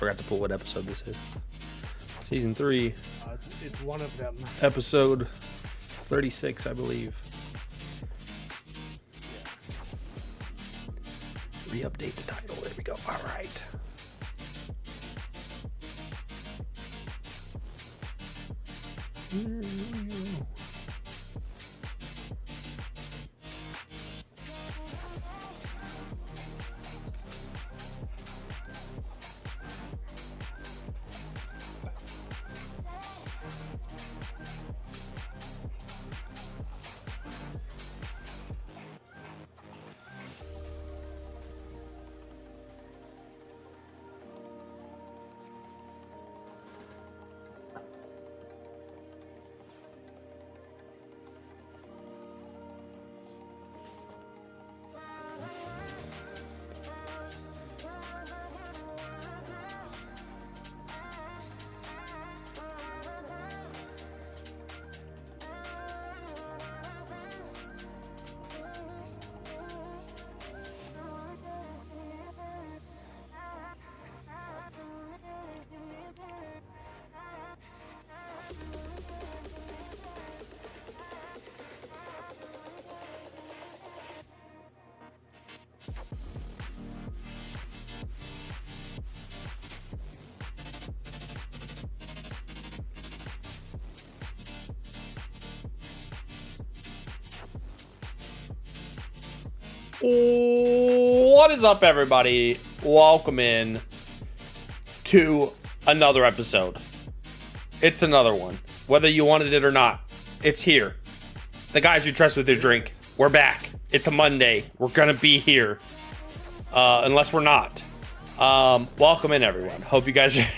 forgot to pull what episode this is. Season 3. It's one of them. Episode 36, I believe. Re-update the title. There we go. All right. What is up, everybody? Welcome in to another episode. It's another one. Whether you wanted it or not, it's here. The guys you trust with your drink, we're back. It's a Monday. We're gonna be here. Unless we're not. Welcome in, everyone. Hope you guys are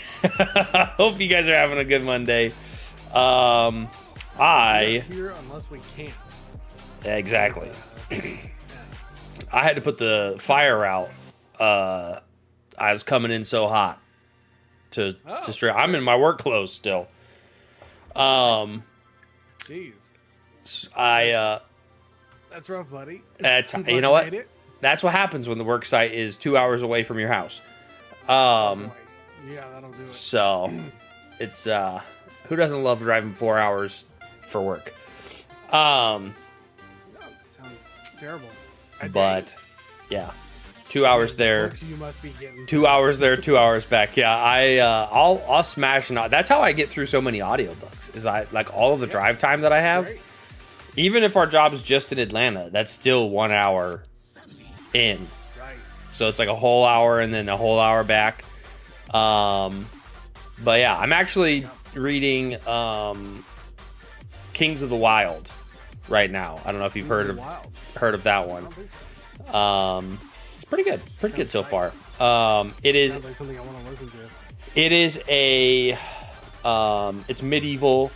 hope you guys are having a good Monday. We're here unless we can't. Exactly. I had to put the fire out. I was coming in so hot to straight. I'm in my work clothes still. Jeez. That's rough, buddy. That's you know what? That's what happens when the work site is 2 hours away from your house. Yeah, that'll do it. So it's who doesn't love driving 4 hours for work? No, that sounds terrible. But yeah, 2 hours there. You must be getting 2 hours there, 2 hours back. Yeah, I'll smash an. That's how I get through so many audiobooks. Is I like all of the drive time that I have. Great. Even if our job is just in Atlanta, that's still 1 hour in. Right. So it's like a whole hour and then a whole hour back. But yeah, I'm actually reading Kings of the Wild right now. I don't know if you've heard of that one. I don't think so. It's pretty good so far. It is Sounds like something I want to listen to. it is a it's medieval.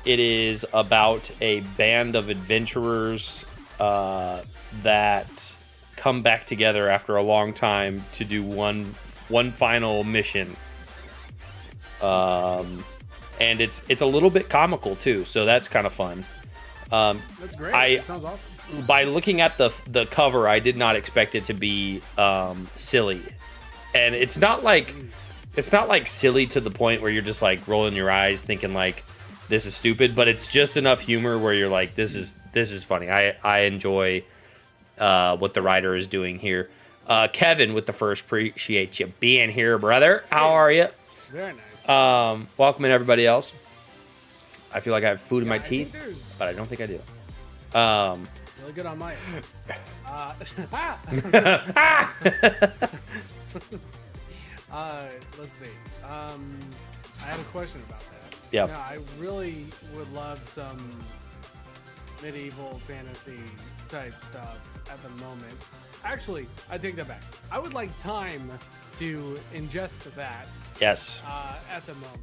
It is about a band of adventurers that come back together after a long time to do one final mission. And it's a little bit comical too, so that's kind of fun. That's great. That sounds awesome. By looking at the cover, I did not expect it to be silly, and it's not like silly to the point where you're just like rolling your eyes thinking like this is stupid, but it's just enough humor where you're like this is funny. I enjoy what the writer is doing here. Kevin with the first, appreciate you being here, brother. How are you? Very nice. Welcome in everybody else. I feel like I have food in my teeth, but I don't think I do. Really good on my end. Let's see. I had a question about that. Yeah. No, I really would love some medieval fantasy type stuff at the moment. Actually, I take that back. I would like time to ingest that. Yes. At the moment.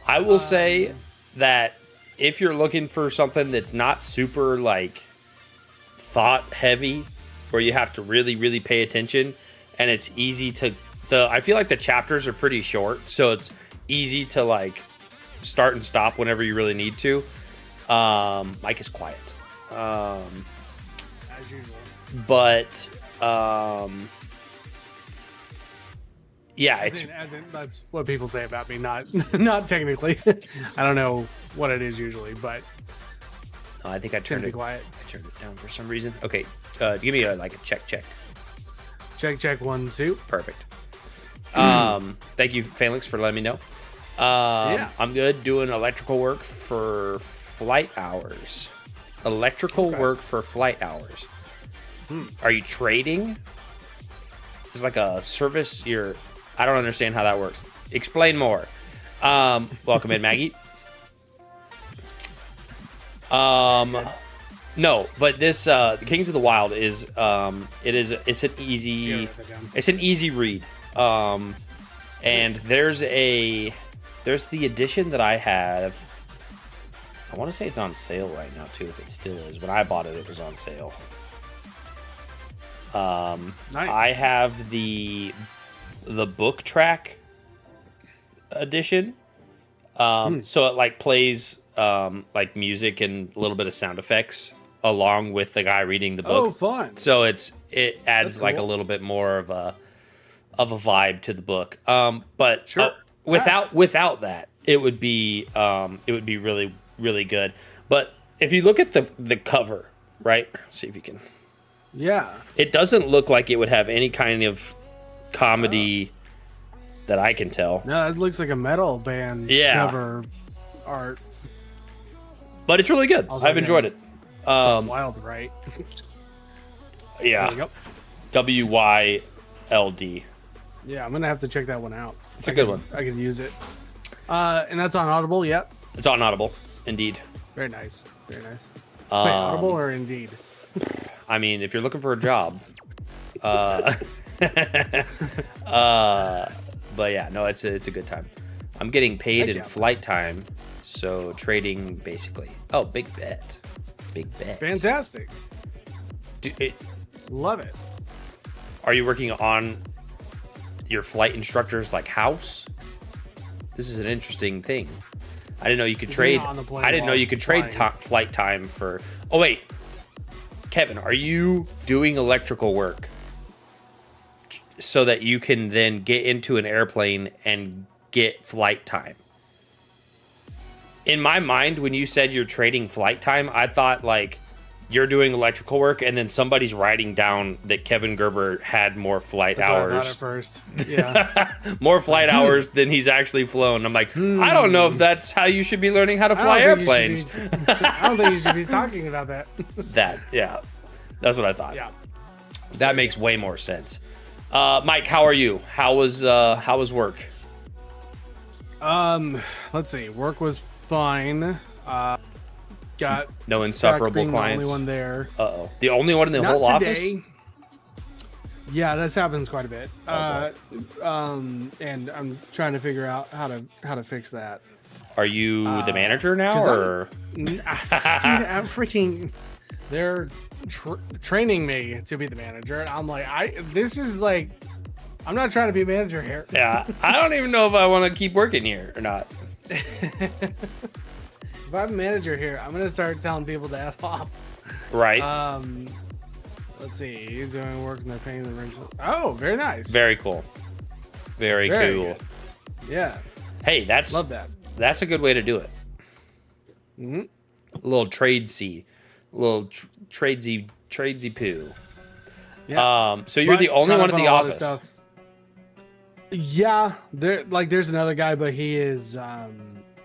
I will say that if you're looking for something that's not super like thought heavy, where you have to really, really pay attention, and it's easy to I feel like the chapters are pretty short, so it's easy to like start and stop whenever you really need to. Mike is quiet. As usual. But Yeah, as in, that's what people say about me. Not not technically. I don't know what it is usually, but I think I turned be it. quiet. I turned it down for some reason. Okay, give me a check. Check 1 2. Perfect. Thank you, Phalanx, for letting me know. Yeah. I'm good doing electrical work for flight hours. Work for flight hours. Are you trading? It's like a service. I don't understand how that works. Explain more. Welcome in, Maggie. No, but this Kings of the Wild is it's an easy read. And there's the edition that I have. I want to say it's on sale right now too, if it still is. When I bought it, it was on sale. Nice. I have the book track edition. So it like plays like music and a little bit of sound effects along with the guy reading the book. Oh, fun. So it adds That's like a cool. little bit more of a vibe to the book. But Sure. without that, it would be really, really good. But if you look at the cover, right? See if you can. Yeah. It doesn't look like it would have any kind of comedy that I can tell. No, it looks like a metal band cover art. But it's really good. Also, I've enjoyed it. Wild, right? Yeah. Yep. WYLD. Yeah, I'm gonna have to check that one out. It's a good one. I can use it. And that's on Audible. Yep. It's on Audible, indeed. Very nice. Very nice. Wait, Audible or Indeed? I mean, if you're looking for a job, but yeah, no, it's a good time. I'm getting paid Heck in yeah. flight time, so trading basically. Oh, big bet. Fantastic. Dude, Love it. are you working on your flight instructor's like house? This is an interesting thing. I didn't know you could trade. on the plane I didn't know while you could trade flying. flight time for. Oh wait, Kevin, are you doing electrical work so that you can then get into an airplane and get flight time? In my mind, when you said you're trading flight time, I thought like you're doing electrical work and then somebody's writing down that Kevin Gerber had more flight That's what I thought hours. at first. Yeah. More flight hours than he's actually flown. I'm like, I don't know if that's how you should be learning how to fly airplanes. I don't think you should be talking about that. That's what I thought. Yeah. That makes way more sense. Mike, how are you? How was work? Let's see. Work was fine. Got No stuck insufferable being clients? The only one there. Uh-oh. The only one in the Not whole today. office? Yeah, this happens quite a bit. Okay. And I'm trying to figure out how to fix that. Are you the manager now 'cause or Dude, I'm freaking. They're training me to be the manager, and I'm like, this is like, I'm not trying to be a manager here. Yeah, I don't even know if I want to keep working here or not. If I'm a manager here, I'm gonna start telling people to F off. Right. Let's see. You're doing work and they're paying the rent. Oh, very nice. Very cool. Very cool. good. Yeah, Hey, love that. that's a good way to do it. Mm-hmm. A little tradesy poo. Yeah. So you're But the only caught one up at on the a lot of office. stuff. Yeah, there's another guy, but he is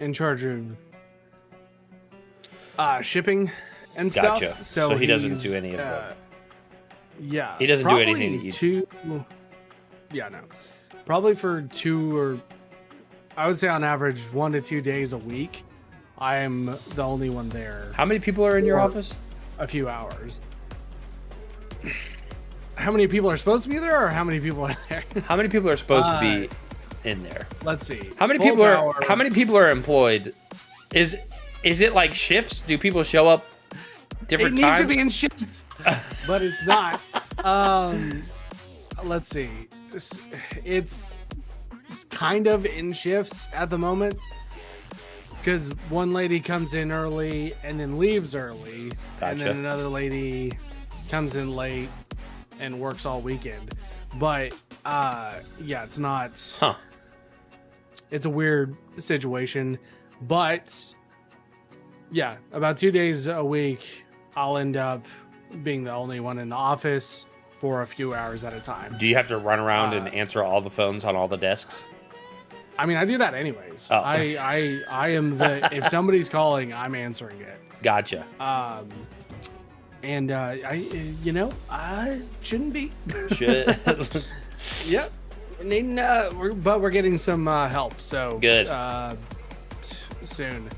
in charge of shipping and Gotcha. stuff. So he doesn't he's, do any of that. Yeah, He doesn't do anything that you- Yeah, no. Probably for 2 or I would say on average 1 to 2 days a week. I am the only one there. How many people are in your Or- office? A few hours. How many people are supposed to be there, or how many people are there? How many people are supposed to be in there? Let's see. How many Full people are power. How many people are employed? Is it like shifts? Do people show up It different needs times? to be in shifts, but it's not. Let's see. It's kind of in shifts at the moment because one lady comes in early and then leaves early, and Gotcha. then another lady comes in late and works all weekend. But Yeah, it's not. Huh. It's a weird situation, but yeah, about 2 days a week, I'll end up being the only one in the office for a few hours at a time. Do you have to run around and answer all the phones on all the desks? I mean, I do that anyways. Oh. I am the if somebody's calling, I'm answering it. Gotcha. And I shouldn't be. Shit. Yep. Needing, but we're getting some help. So Good. Soon.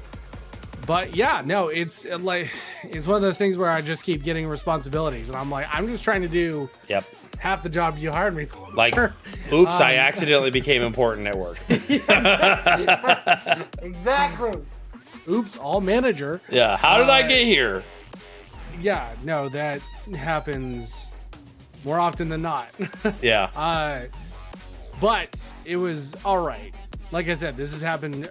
But yeah, no, it's one of those things where I just keep getting responsibilities, and I'm like, I'm just trying to do half the job you hired me for. Like, oops, I accidentally became important at work. Exactly. Oops, all manager. Yeah. How did I get here? Yeah, no, that happens more often than not. Yeah. But it was all right. Like I said, this has happened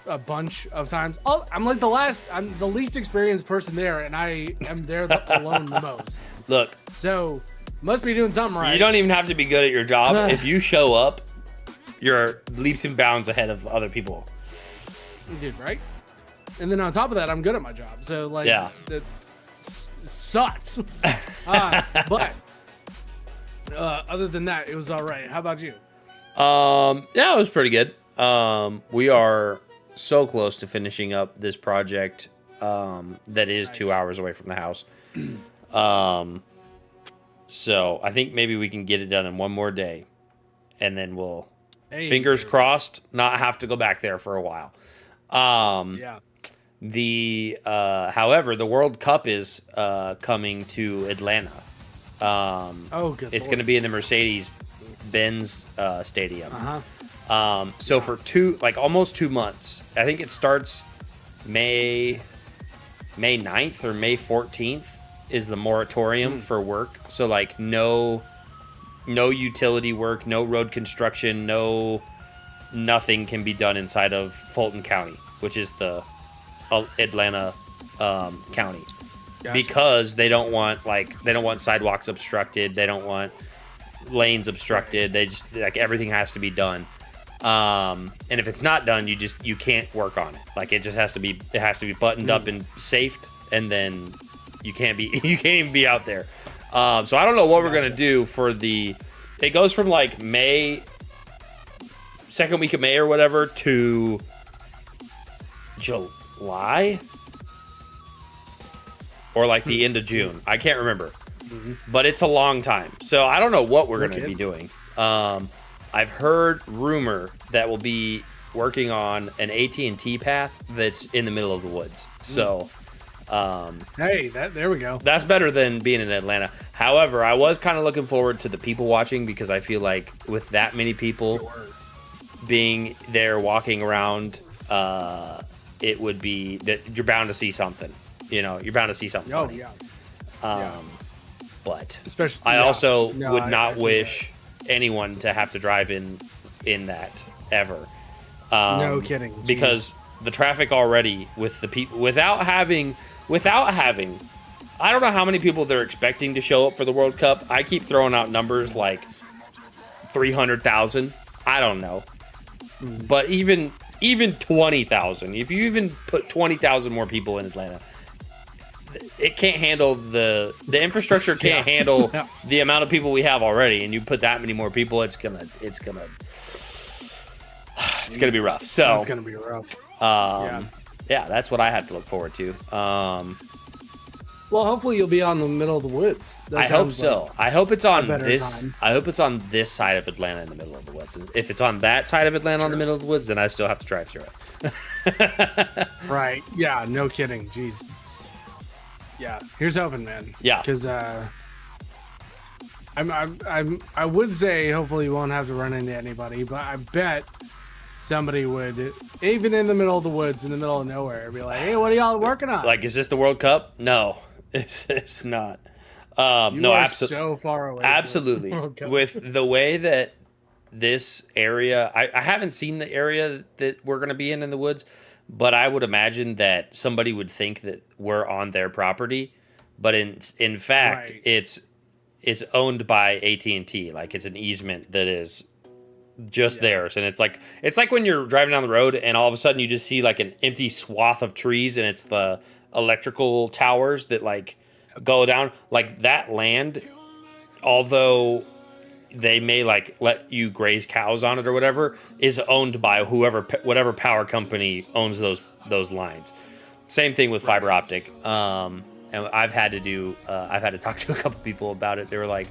a bunch of times. I'm the least experienced person there, and I am there alone the most. Look. So, must be doing something right. You don't even have to be good at your job. If you show up, you're leaps and bounds ahead of other people. Dude, right? And then on top of that, I'm good at my job. So, like, that sucks. But other than that, it was all right. How about you? Yeah, it was pretty good. We are so close to finishing up this project that is nice. 2 hours away from the house. So I think maybe we can get it done in one more day, and then we'll, fingers crossed, not have to go back there for a while. However, the World Cup is coming to Atlanta. It's going to be in the Mercedes-Benz Stadium. So for almost 2 months, I think it starts May 9th or May 14th is the moratorium for work. So like no utility work, no road construction, nothing can be done inside of Fulton County, which is the Atlanta county. Gotcha. Because they don't want sidewalks obstructed, they don't want lanes obstructed. They just everything has to be done. And if it's not done, you can't work on it. Like it has to be buttoned up and safed, and then you can't even be out there. So I don't know what we're gonna do for it goes from like May, second week of May or whatever to July or like the end of June. I can't remember, but it's a long time. So I don't know what we're gonna be doing. I've heard rumor that we'll be working on an AT&T path that's in the middle of the woods. So, there we go. That's better than being in Atlanta. However, I was kind of looking forward to the people watching because I feel like with that many people being there walking around, it would be that you're bound to see something. You know, you're bound to see something. Oh, funny. Yeah. But especially, I also would not wish anyone to have to drive in that ever. No kidding. Jeez. Because the traffic already with the people without having I don't know how many people they're expecting to show up for the World Cup. I keep throwing out numbers like 300,000. I don't know. But even 20,000. If you even put 20,000 more people in Atlanta, it can't handle the infrastructure can't handle the amount of people we have already, and you put that many more people, it's gonna be rough. So it's gonna be rough. Yeah, that's what I have to look forward to. Well, hopefully you'll be on the middle of the woods. I hope so. Like I hope it's on this. Time. I hope it's on this side of Atlanta in the middle of the woods. If it's on that side of Atlanta in the middle of the woods, then I still have to drive through it. Right? Yeah. No kidding. Jeez. Yeah, here's hoping, man. Yeah, because I would say hopefully you won't have to run into anybody, but I bet somebody would, even in the middle of the woods, in the middle of nowhere, be like, "Hey, what are y'all working on?" Like, is this the World Cup? No, it's not. No, absolutely. So far away. Absolutely, with the way that this area, I haven't seen the area that we're gonna be in the woods. But I would imagine that somebody would think that we're on their property, but in fact, it's it's owned by AT&T. Like it's an easement that is just theirs, and it's like when you're driving down the road and all of a sudden you just see like an empty swath of trees, and it's the electrical towers that like go down. Like that land, although they may like let you graze cows on it or whatever, is owned by whatever power company owns those lines. Same thing with fiber optic. And I've had to talk to a couple people about it. They were like,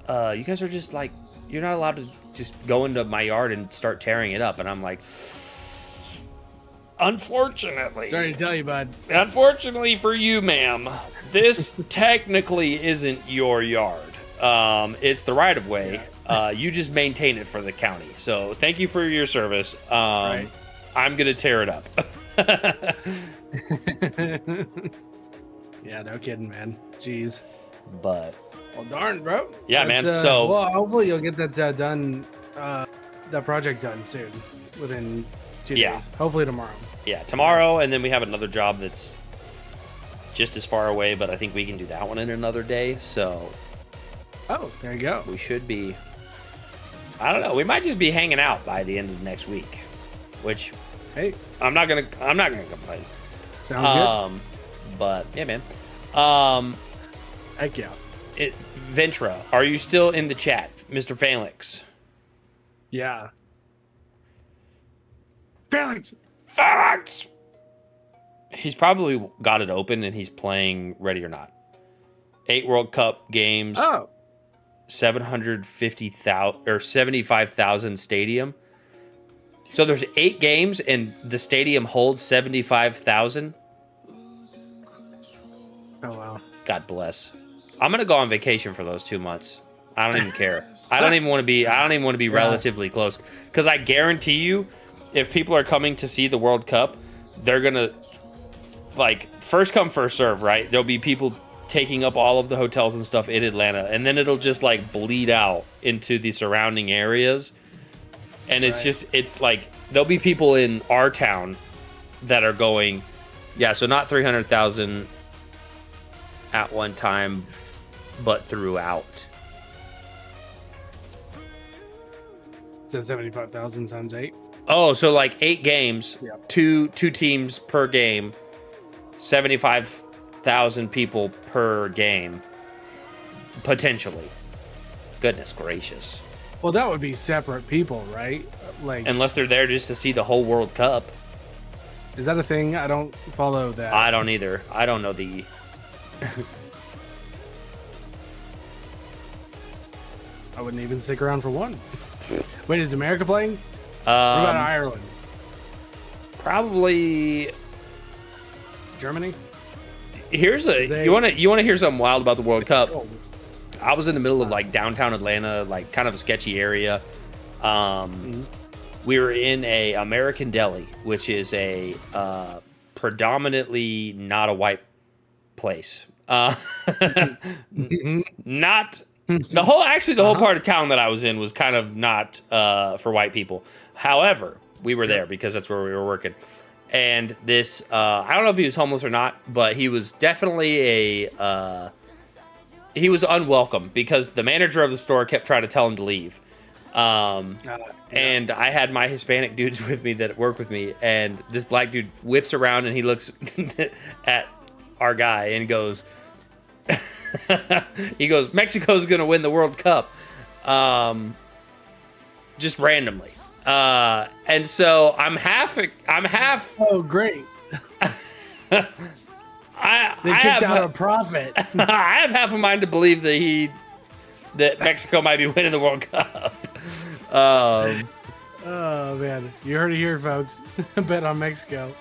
you guys are just like, you're not allowed to just go into my yard and start tearing it up. And I'm like, unfortunately. Sorry to tell you, bud. Unfortunately for you, ma'am, this technically isn't your yard. It's the right of way. You just maintain it for the county. So thank you for your service. Right. I'm going to tear it up. Yeah, no kidding, man. Jeez. But well, darn, bro. Yeah, man. So well, hopefully you'll get that done, that project done soon, within 2 days. Hopefully tomorrow. Yeah, tomorrow, and then we have another job that's just as far away, but I think we can do that one in another day. So, oh, there you go. We should be. I don't know. We might just be hanging out by the end of next week, which, hey, I'm not gonna complain. Sounds good. But yeah, man. Heck yeah. Ventra, are you still in the chat, Mr. Phalanx? Yeah. Phalanx! He's probably got it open and he's playing Ready or Not. 8 World Cup games. Oh. 750,000 or 75,000 stadium. So there's 8 games and the stadium holds 75,000. Oh wow. God bless. I'm gonna go on vacation for those 2 months. I don't even care. I don't even want to be relatively close, because I guarantee you, if people are coming to see the World Cup, they're gonna like first come first serve, right? There'll be people taking up all of the hotels and stuff in Atlanta, and then it'll just like bleed out into the surrounding areas, and it's like there'll be people in our town that are going, yeah, so not 300,000 at one time, but throughout. So 75,000 times 8. Oh, so like 8 games, Yep. two teams per game, 75,000 people per game, potentially. Goodness gracious. Well, that would be separate people, right? Like, Unless they're there just to see the whole World Cup. is that a thing? I don't follow that. I don't either. I don't know the... I wouldn't even stick around for one. Wait, is America playing? What about Ireland? Probably... Germany? Here's you want to hear something wild about the World Cup? Oh. I was in the middle of like downtown Atlanta, like kind of a sketchy area. We were in a American Deli, which is a predominantly not a white place. Not the whole part of town that I was in was kind of not for white people. However, we were there because that's where we were working. And this, I don't know if he was homeless or not, but he was definitely he was unwelcome because the manager of the store kept trying to tell him to leave. And I had my Hispanic dudes with me that work with me, and this black dude whips around and he looks at our guy and goes, Mexico's gonna win the World Cup, just randomly. And so I'm half. Oh, great! They kicked out a prophet. I have half a mind to believe that Mexico might be winning the World Cup. Oh man, you heard it here, folks. Bet on Mexico.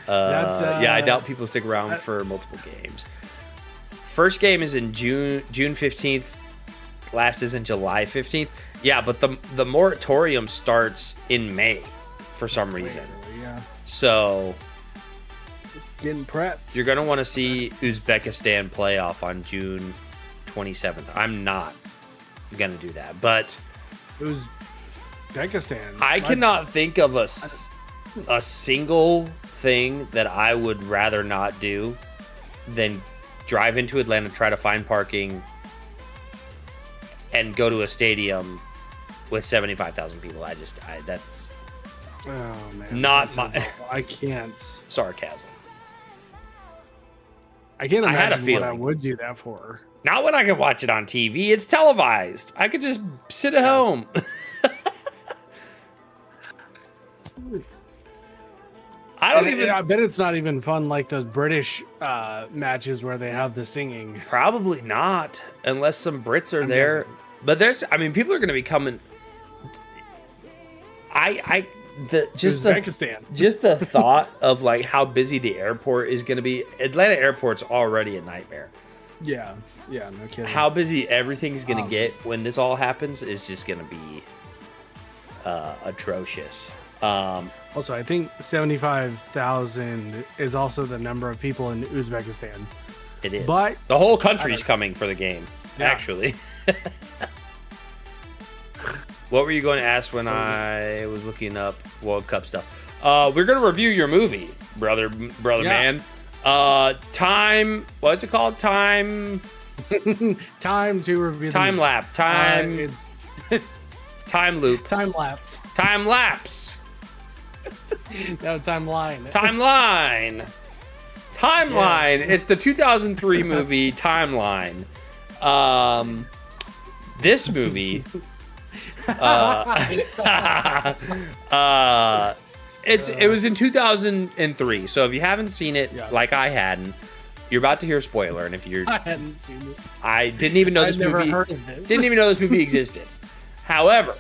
I doubt people stick around for multiple games. First game is in June 15th. Last is in July 15th. Yeah, but the moratorium starts in May for some reason. Yeah. So Getting prepped. you're gonna want to see Uzbekistan playoff on June 27th. I'm not gonna do that, but Uzbekistan. I cannot think of a single thing that I would rather not do than drive into Atlanta, try to find parking, and go to a stadium with 75,000 people. That's Oh man, not that sounds awful. I can't. sarcasm. I can't I had a imagine what I feeling. would do that for. Not when I can watch it on TV. It's televised. I could just sit at home. I bet it's not even fun like those British matches where they have the singing. Probably not, unless some Brits are I'm there. guessing. But people are going to be coming. Uzbekistan. Just the thought of like how busy the airport is going to be. Atlanta Airport's already a nightmare. Yeah, no kidding. How busy everything's going to get when this all happens is just going to be atrocious. Also, I think 75,000 is also the number of people in Uzbekistan. It is. But the whole country's coming for the game, Yeah. actually. What were you going to ask when I was looking up World Cup stuff? We're going to review your movie, brother Yeah. man. What's it called? Time to review. lap. It's Time loop. time lapse. Time lapse. No, timeline. Timeline. Timeline. Yes. It's the 2003 movie Timeline. This movie. It was in 2003. So if you haven't seen it, Yeah. like I hadn't, you're about to hear a spoiler. And if you're, I hadn't seen this. I didn't even know I'd this never movie. heard of this. Didn't even know this movie existed. However,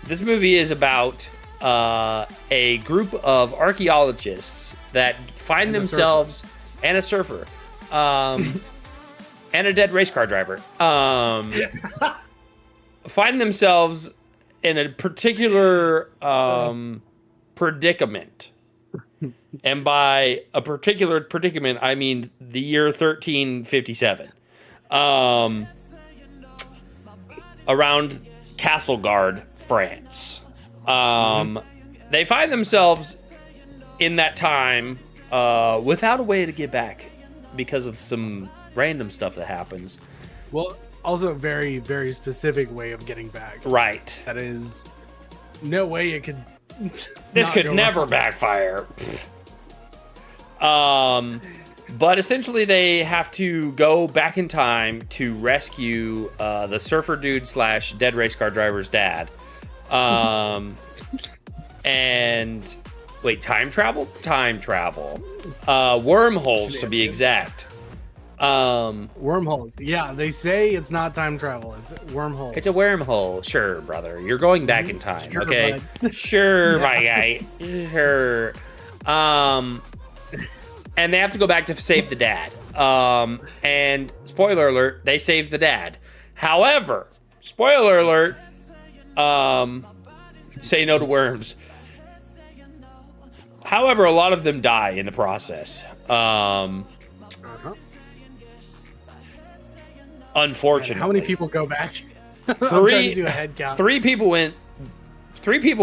this movie is about a group of archaeologists that find And a themselves and a surfer, and a dead race car driver, find themselves in a particular predicament. And by a particular predicament, I mean the year 1357. Around Castleguard, France. They find themselves in that time without a way to get back because of some random stuff that happens. Well, also a very, very specific way of getting back. Right. That is no way it could. This not could go never wrong. backfire. But essentially they have to go back in time to rescue the surfer dude / dead race car driver's dad. And wait, time travel? Time travel. Wormholes to be exact. Wormholes. Yeah, they say it's not time travel. It's wormholes. It's a wormhole. Sure, brother. You're going back in time, Sure, okay? bud. Sure, my guy. Sure. And they have to go back to save the dad. And spoiler alert, they save the dad. However, spoiler alert, say no to worms. However, a lot of them die in the process. Uh-huh. Unfortunately. How many people go back? I'm trying to do a head count. Three people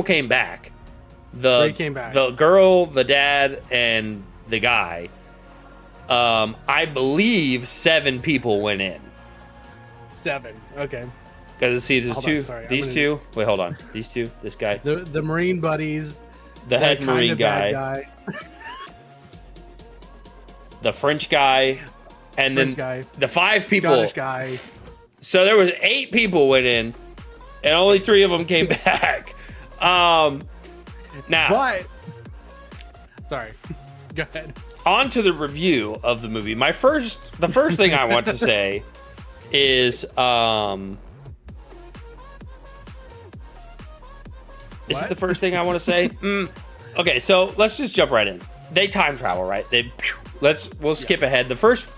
came back. Three came back. The girl, the dad, and the guy. I believe 7 people went in. 7. Okay. Because see, there's Hold two. on, sorry, These I'm two. Wait, hold on. These two. This guy. The Marine buddies. The head that kind Marine of bad guy. The French guy. And French then guy. the 5 people. Scottish guy. So there was 8 people went in, and only 3 of them came back. Now, But sorry. Go ahead. on to the review of the movie. The first thing I want to say is, Is it What? the first thing I want to say? Okay, so let's just jump right in. They time travel, right? We'll skip ahead. The first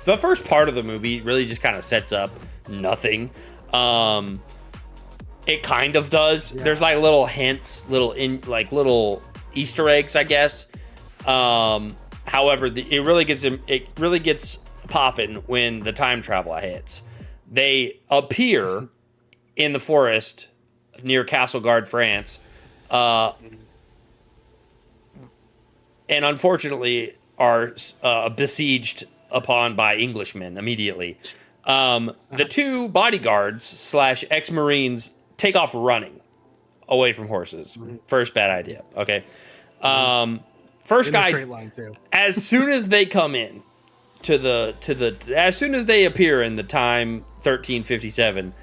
part of the movie really just kind of sets up nothing. It kind of does. Yeah. There's like little hints, little Easter eggs, I guess. However, it really gets popping when the time travel hits. They appear in the forest near Castleguard, France, and unfortunately are besieged upon by Englishmen immediately. The two bodyguards / ex-Marines take off running away from horses. First bad idea. Okay. First In guy, a straight line too. as soon as they come in as soon as they appear in the time 1357,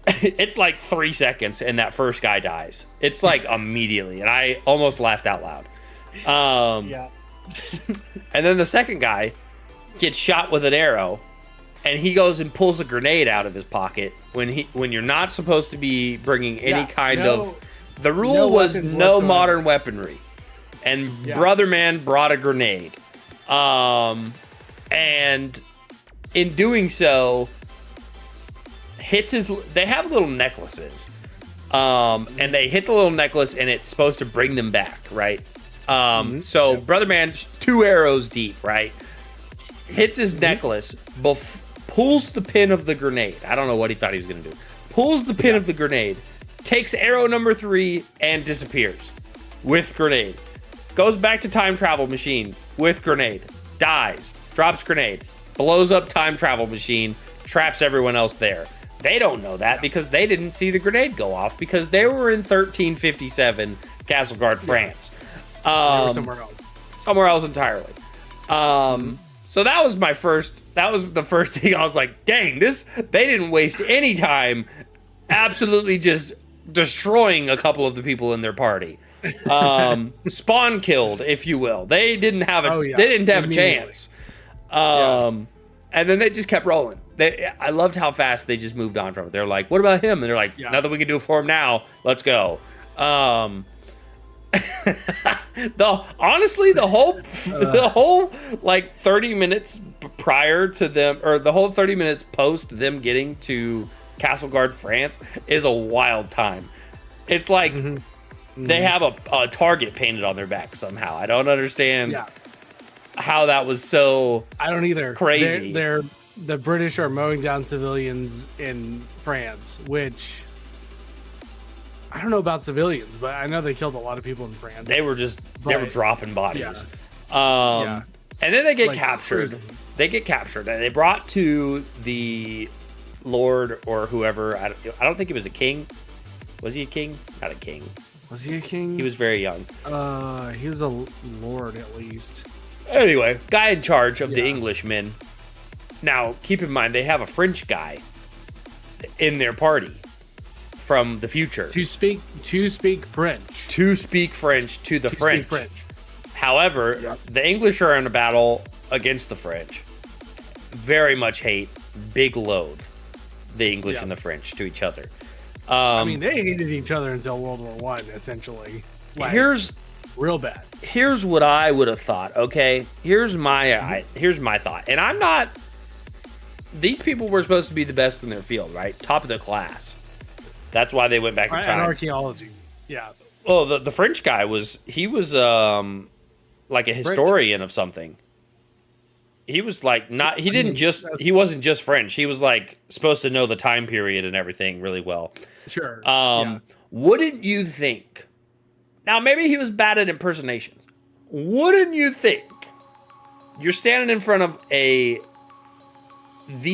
it's like 3 seconds and that first guy dies. It's like immediately, and I almost laughed out loud. Yeah. And then the second guy gets shot with an arrow, and he goes and pulls a grenade out of his pocket when you're not supposed to be bringing any kind of. The rule was no modern weaponry, and Brother Man brought a grenade, and in doing so, hits his. They have little necklaces, and they hit the little necklace, and it's supposed to bring them back, right? So Brother Man's 2 arrows deep, right? Hits his necklace, pulls the pin of the grenade. I don't know what he thought he was going to do. Pulls the pin of the grenade, takes arrow number 3, and disappears with grenade. Goes back to time travel machine with grenade. Dies. Drops grenade. Blows up time travel machine. Traps everyone else there. They don't know that because they didn't see the grenade go off because they were in 1357 Castleguard, France. They were somewhere else. Somewhere else entirely. So that was the first thing. I was like, dang, they didn't waste any time absolutely just destroying a couple of the people in their party. Spawn killed, if you will. They didn't have a chance. And then they just kept rolling. I loved how fast they just moved on from it. They're like, what about him? And they're like, nothing we can do for him now. Let's go. The whole like 30 minutes prior to them, or the whole 30 minutes post them getting to Castleguard, France, is a wild time. It's like they have a target painted on their back somehow. I don't understand how that was so. I don't either. Crazy. The British are mowing down civilians in France, which. I don't know about civilians, but I know they killed a lot of people in France. They were dropping bodies. And then they get captured. Prison. They get captured and they brought to the Lord or whoever. I don't think he was a king. Was he a king? Not a king. Was he a king? He was very young. He was a lord at least. Anyway, guy in charge of the Englishmen. Now, keep in mind, they have a French guy in their party. From the future to speak French to the French. However, the English are in a battle against the French. Very much hate, big loathe the English and the French to each other. I mean, they hated each other until World War I, essentially. Like, here's real bad. Here's what I would have thought. Okay, here's my thought, and I'm not. These people were supposed to be the best in their field, right? Top of the class. That's why they went back in time. And archaeology, yeah. Well, the French guy was like a historian of something. He was like not. He wasn't just French. He was like supposed to know the time period and everything really well. Sure. Wouldn't you think? Now maybe he was bad at impersonations. Wouldn't you think? You're standing in front of the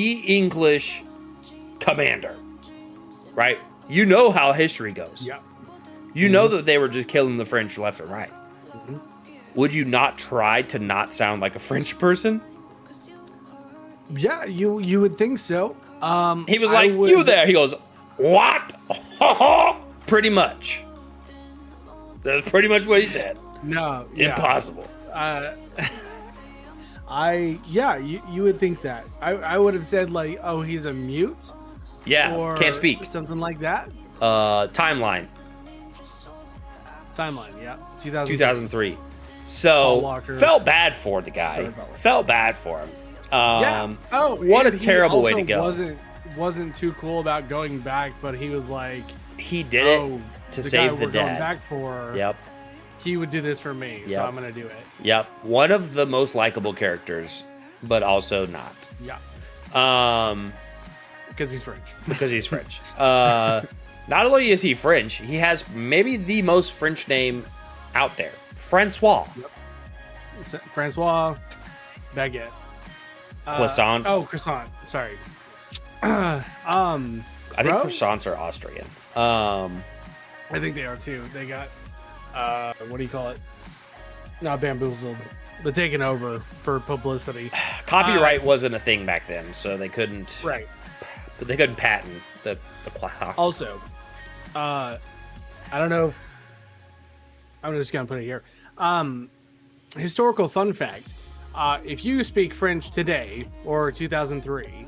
English commander, right? You know how history goes. Yeah. You know that they were just killing the French left and right. Would you not try to not sound like a French person? Yeah, you would think so. He was like, you there. He goes, what? Pretty much. That's pretty much what he said. No. Impossible. You would think that. I would have said like, oh, he's a mute. Yeah, or can't speak. Something like that. Timeline, yeah. 2003. So, felt bad for the guy. Felt bad for him. What a terrible way to go. Wasn't too cool about going back, but he was like... He did it to save the dad. Going back for... Yep. He would do this for me, so I'm going to do it. Yep. One of the most likable characters, but also not. Yeah. Because he's French. Because he's French. Not only is he French, he has maybe the most French name out there. Francois. Yep. Francois Baguette. Croissant. Oh, croissant. Sorry. I think bro? croissants are Austrian. I think they are too. They got what do you call it? Not bamboozled, but taken over for publicity. Copyright wasn't a thing back then, so they couldn't. Right. But they couldn't patent the Also, I don't know if I'm just gonna put it here. Historical fun fact: if you speak French today or 2003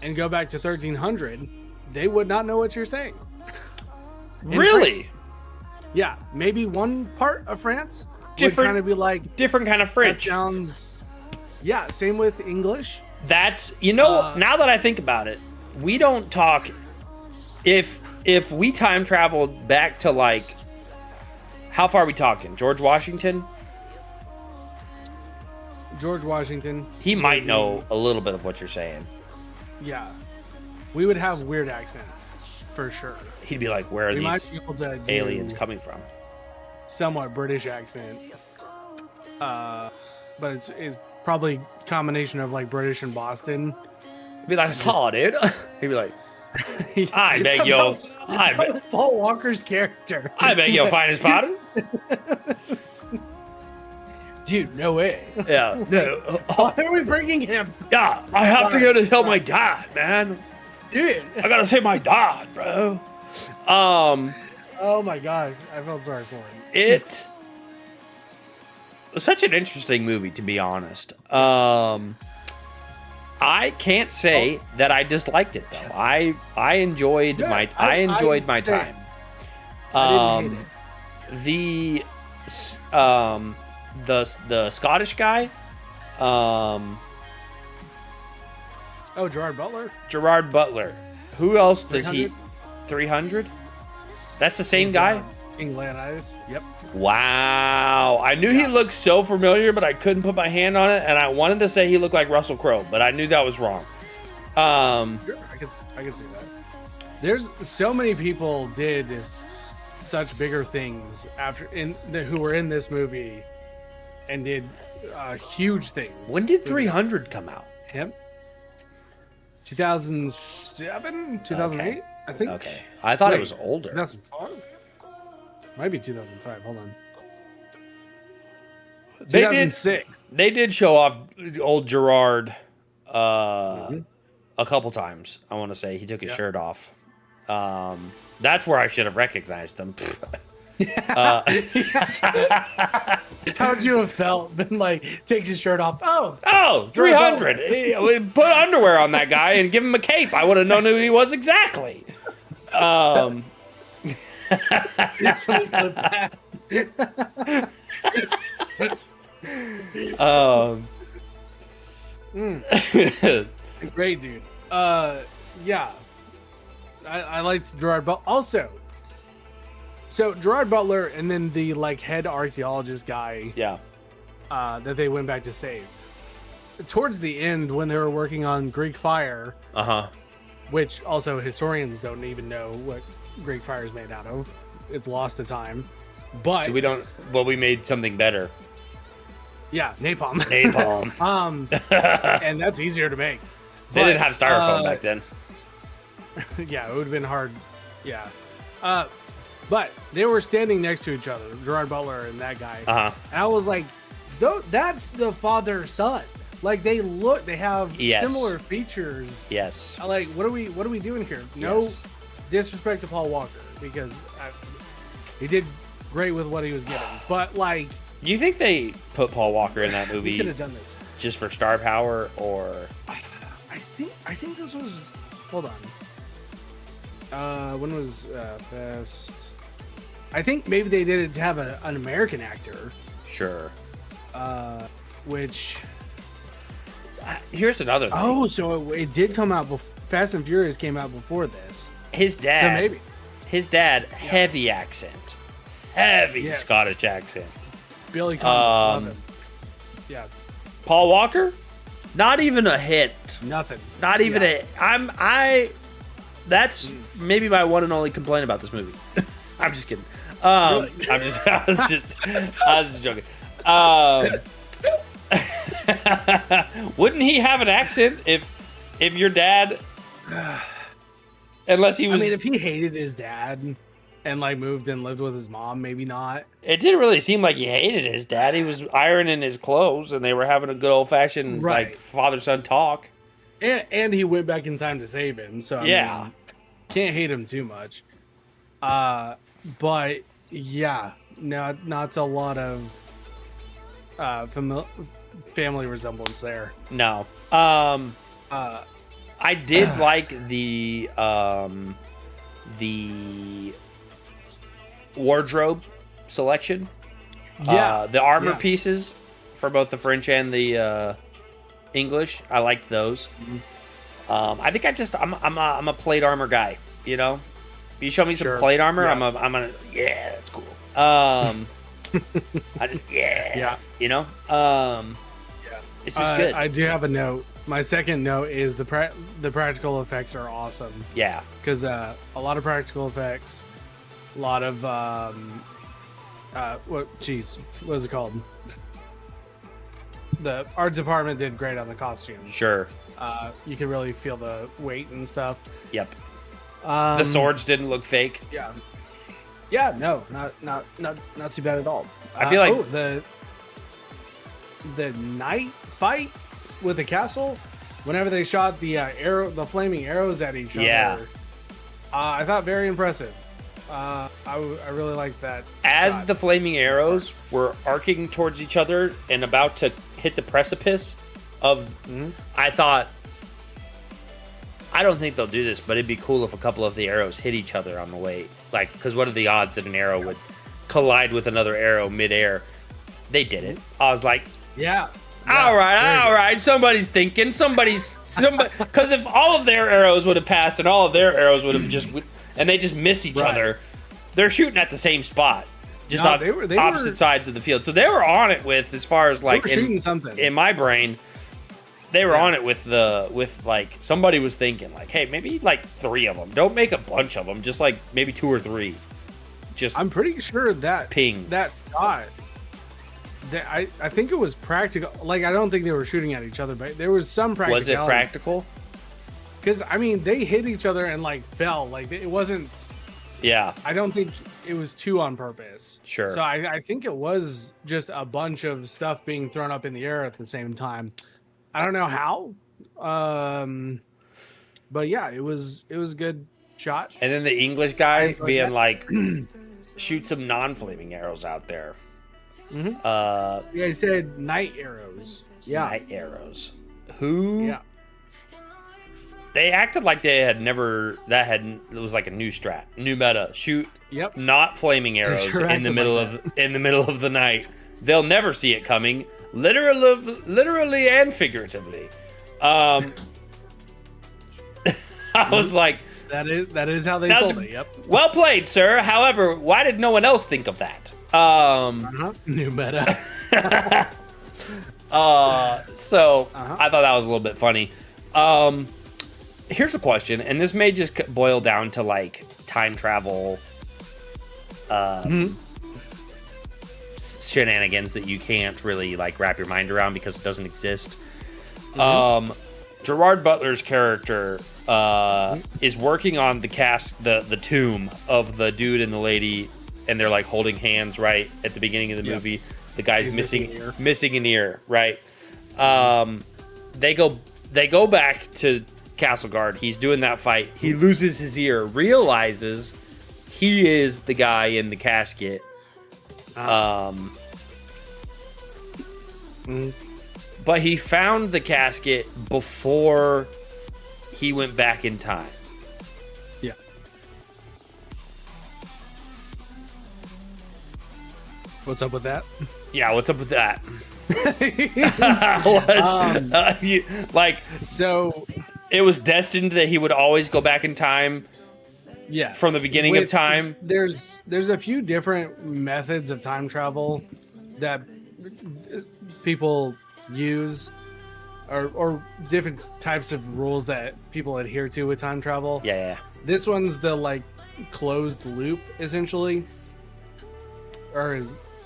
and go back to 1300, they would not know what you're saying. Really? France. Yeah, maybe one part of France Different- would kind of be like Different kind of that French. sounds. Yeah, same with English. That's now that I think about it, we don't talk. If we time traveled back to like, how far are we talking? George Washington? George Washington. He might know a little bit of what you're saying. Yeah, we would have weird accents for sure. He'd be like, "Where are We might these be able to do aliens coming from?" somewhat British accent, but it's probably a combination of like British and Boston. He'd be like, "I saw, dude." He'd be like, "I beg your, I That was Paul Walker's character. beg your finest pardon." Dude, no way. Yeah, no, Why are we bringing him? yeah. I have to go to tell my dad, man. Dude. I gotta say my dad, bro. Oh my god, I felt sorry for him. It was such an interesting movie, to be honest. I can't say that I disliked it though. I enjoyed Yeah, my I my same. time. I didn't hate The Scottish guy, Oh, Gerard Butler? Gerard Butler. Who else does 300? 300? That's the same He's, guy? King Leonidas. Yep. Wow. I knew he looked so familiar, but I couldn't put my hand on it, and I wanted to say he looked like Russell Crowe, but I knew that was wrong. Sure, I could see that. There's so many people did such bigger things who were in this movie and did huge things. When did 300 come out? Him? 2007, 2008, Okay. I think. Okay. I thought it Wait, was older. 2005? Might be 2005. Hold on. They 2006. They did show off old Gerard a couple times. I want to say he took his shirt off. That's where I should have recognized him. How'd you have felt? Been like, takes his shirt off. Oh, 300. We put underwear on that guy and give him a cape. I would have known who he was exactly. Somebody flip that. Great dude. Yeah. I liked Gerard Butler. Also, so Gerard Butler and then the like head archaeologist guy Yeah. that they went back to save. Towards the end, when they were working on Greek fire, which also historians don't even know what Greek fire is made out of. It's lost to time. But So we don't. Well, we made something better. yeah, napalm. Napalm. And that's easier to make. They didn't have styrofoam back then. Yeah, it would have been hard. Yeah. But they were standing next to each other, Gerard Butler and that guy. And I was like, that's the father-son. Like they have similar features. Yes. Like, what are we doing here? No disrespect to Paul Walker because he did great with what he was given. But like, You think they put Paul Walker in that we movie could have done this. just for star power, or I think this was. Hold on. When was Fest? I think maybe they did it to have an American actor. sure? Which. Here's another thing. Oh, so it did come out. Fast and Furious came out before this. His dad. So maybe. His dad, heavy accent, heavy Scottish accent. Billy Conn. Love him. Yeah. Paul Walker, not even a hint. Nothing. Not even a. That's maybe my one and only complaint about this movie. I'm just kidding. Really? I was just joking. Wouldn't he have an accent if your dad? Unless he was. I mean, if he hated his dad and like moved and lived with his mom, maybe not. It didn't really seem like he hated his dad. He was ironing his clothes, and they were having a good old fashioned like father son talk. And he went back in time to save him. So I mean, can't hate him too much. But yeah, not a lot of family resemblance there. No. I did like the wardrobe selection. Yeah. The armor pieces for both the French and the English. I liked those. Mm-hmm. I think I'm a plate armor guy. You know, if you show me some plate armor, I'm gonna that's cool. I just you know, it's just good. I do have a note. My second note is the practical effects are awesome. Yeah, because a lot of practical effects, a lot of what is it called? The art department did great on the costumes. Sure. You can really feel the weight and stuff. Yep. The swords didn't look fake. Yeah. Yeah. No, not too bad at all. I feel like the night fight with the castle, whenever they shot the the flaming arrows at each other. I thought very impressive. I really liked that. As shot. the flaming arrows were arcing towards each other and about to hit the precipice of, I thought, I don't think they'll do this, but it'd be cool if a couple of the arrows hit each other on the way. Like, because what are the odds that an arrow would collide with another arrow midair? They did it. I was like, all right. Somebody's thinking. Somebody. Because if all of their arrows would have passed and all of their arrows would have and they just miss each other, they're shooting at the same spot, just on opposite sides of the field. So they were on it with, as far as like shooting something in my brain. They were on it with like somebody was thinking like, hey, maybe like 3 of them. Don't make a bunch of them. Just like maybe 2 or 3. Just I'm pretty sure that ping that shot. I think it was practical. Like, I don't think they were shooting at each other, but there was some practicality. Was it practical? Because, I mean, they hit each other and, like, fell. Like, it wasn't... Yeah. I don't think it was too on purpose. Sure. So I think it was just a bunch of stuff being thrown up in the air at the same time. I don't know how. But, yeah, it was a good shot. And then the English guy being like, shoot some non-flaming arrows out there. Mm-hmm. Yeah, he said night arrows. Yeah, night arrows. Who? Yeah. They acted like they had never. It was like a new strat, new meta. Shoot. Yep. Not flaming arrows in the middle of the night. They'll never see it coming. Literally and figuratively. I was like, that is how they sold it. Yep. Well played, sir. However, why did no one else think of that? New meta. So I thought that was a little bit funny. Here's a question, and this may just boil down to like time travel shenanigans that you can't really like wrap your mind around because it doesn't exist. Gerard Butler's character is working on the tomb of the dude and the lady, and they're like holding hands right at the beginning of the movie. The guy's missing an ear, right? They go back to Castleguard. He's doing that fight. He loses his ear, realizes he is the guy in the casket. But he found the casket before he went back in time. Yeah. What's up with that? Yeah, what's up with that? It was destined that he would always go back in time. Yeah, from the beginning of time. There's a few different methods of time travel that people use, or different types of rules that people adhere to with time travel. Yeah. This one's the like closed loop essentially,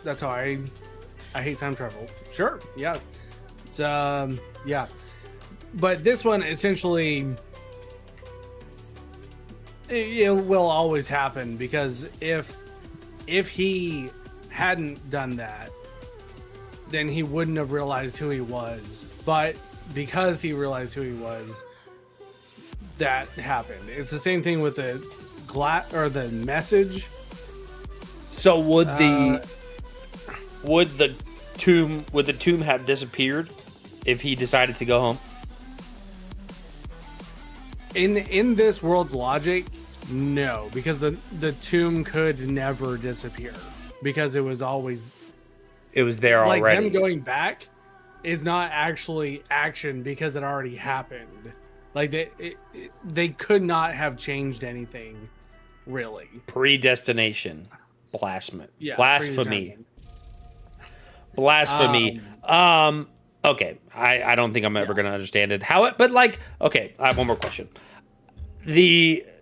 that's how I hate time travel. Sure, yeah. Yeah. But this one essentially, it will always happen, because if he hadn't done that, then he wouldn't have realized who he was. But because he realized who he was, that happened. It's the same thing with the the message. So would the tomb have disappeared if he decided to go home? In this world's logic, no, because the tomb could never disappear, because it was there already. Like, them going back is not actually action, because it already happened. Like, they could not have changed anything, really. Predestination. Blasphemy. Yeah, Blasphemy. Okay, I don't think I'm ever going to understand it. But like, okay, I have one more question.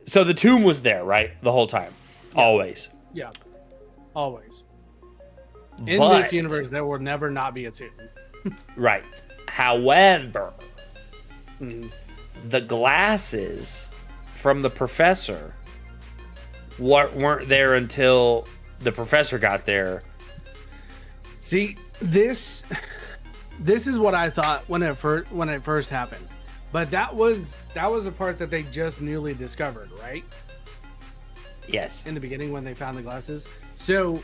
So the tomb was there, right? The whole time. Yeah. Always. Yeah. Always. In this universe, there will never not be a tomb. Right. However, the glasses from the professor weren't there until the professor got there. See, this is what I thought when it first happened. But that was a part that they just newly discovered, right? Yes. In the beginning, when they found the glasses. So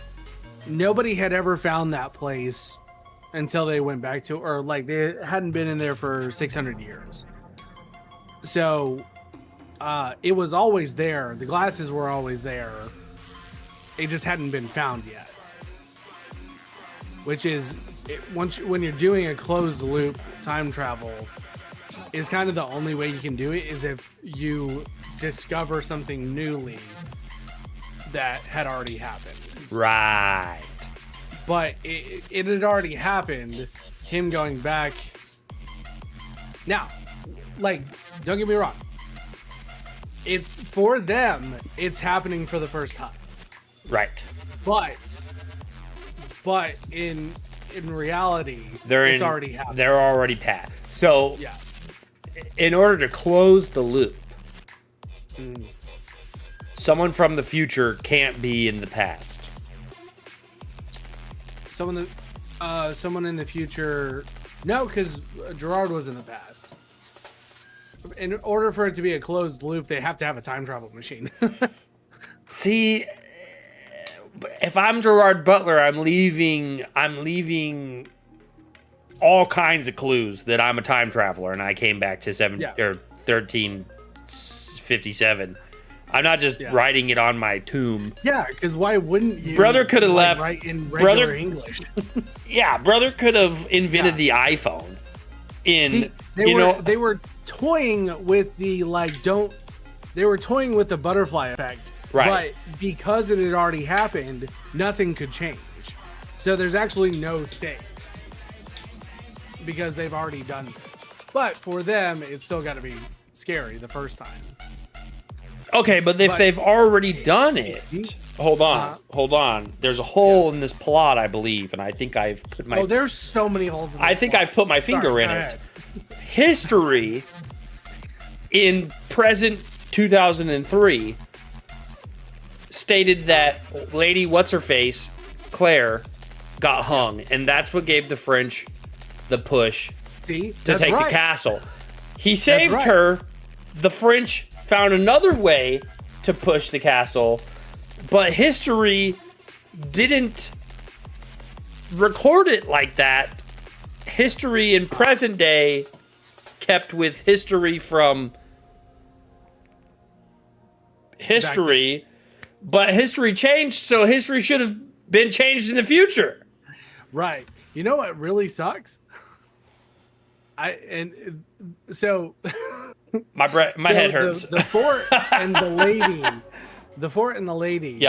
nobody had ever found that place until they went back to, or like they hadn't been in there for 600 years. So it was always there. The glasses were always there. It just hadn't been found yet. Which is, when you're doing a closed loop time travel, is kind of the only way you can do it, is if you discover something newly that had already happened. Right. But it had already happened, him going back. Now, like, don't get me wrong. For them, it's happening for the first time. Right. But in reality, it's already happened. They're already past. So, yeah. In order to close the loop, someone from the future can't be in the past. Someone in the future, no, because Gerard was in the past. In order for it to be a closed loop, they have to have a time travel machine. See, if I'm Gerard Butler, I'm leaving all kinds of clues that I'm a time traveler and I came back to 1357. I'm not just writing it on my tomb. Yeah, because why wouldn't you? Brother could have left. Write in regular English. Yeah, brother could have invented the iPhone. They were toying with the They were toying with the butterfly effect. Right. But because it had already happened, nothing could change. So there's actually no stakes, because they've already done this. But for them, it's still got to be scary the first time. Okay, but if they've already done it, hold on. There's a hole in this plot, I believe, and I think I've put my. Oh, there's so many holes. In this plot. I've put my finger in it. History in present 2003 stated that Lady What's-Her-Face, Claire, got hung, and that's what gave the French the push to take the castle. He saved her. The French found another way to push the castle, but history didn't record it like that. History in present day kept with history from history, but history changed, so history should have been changed in the future. Right. You know what really sucks? My head hurts. The fort and the lady,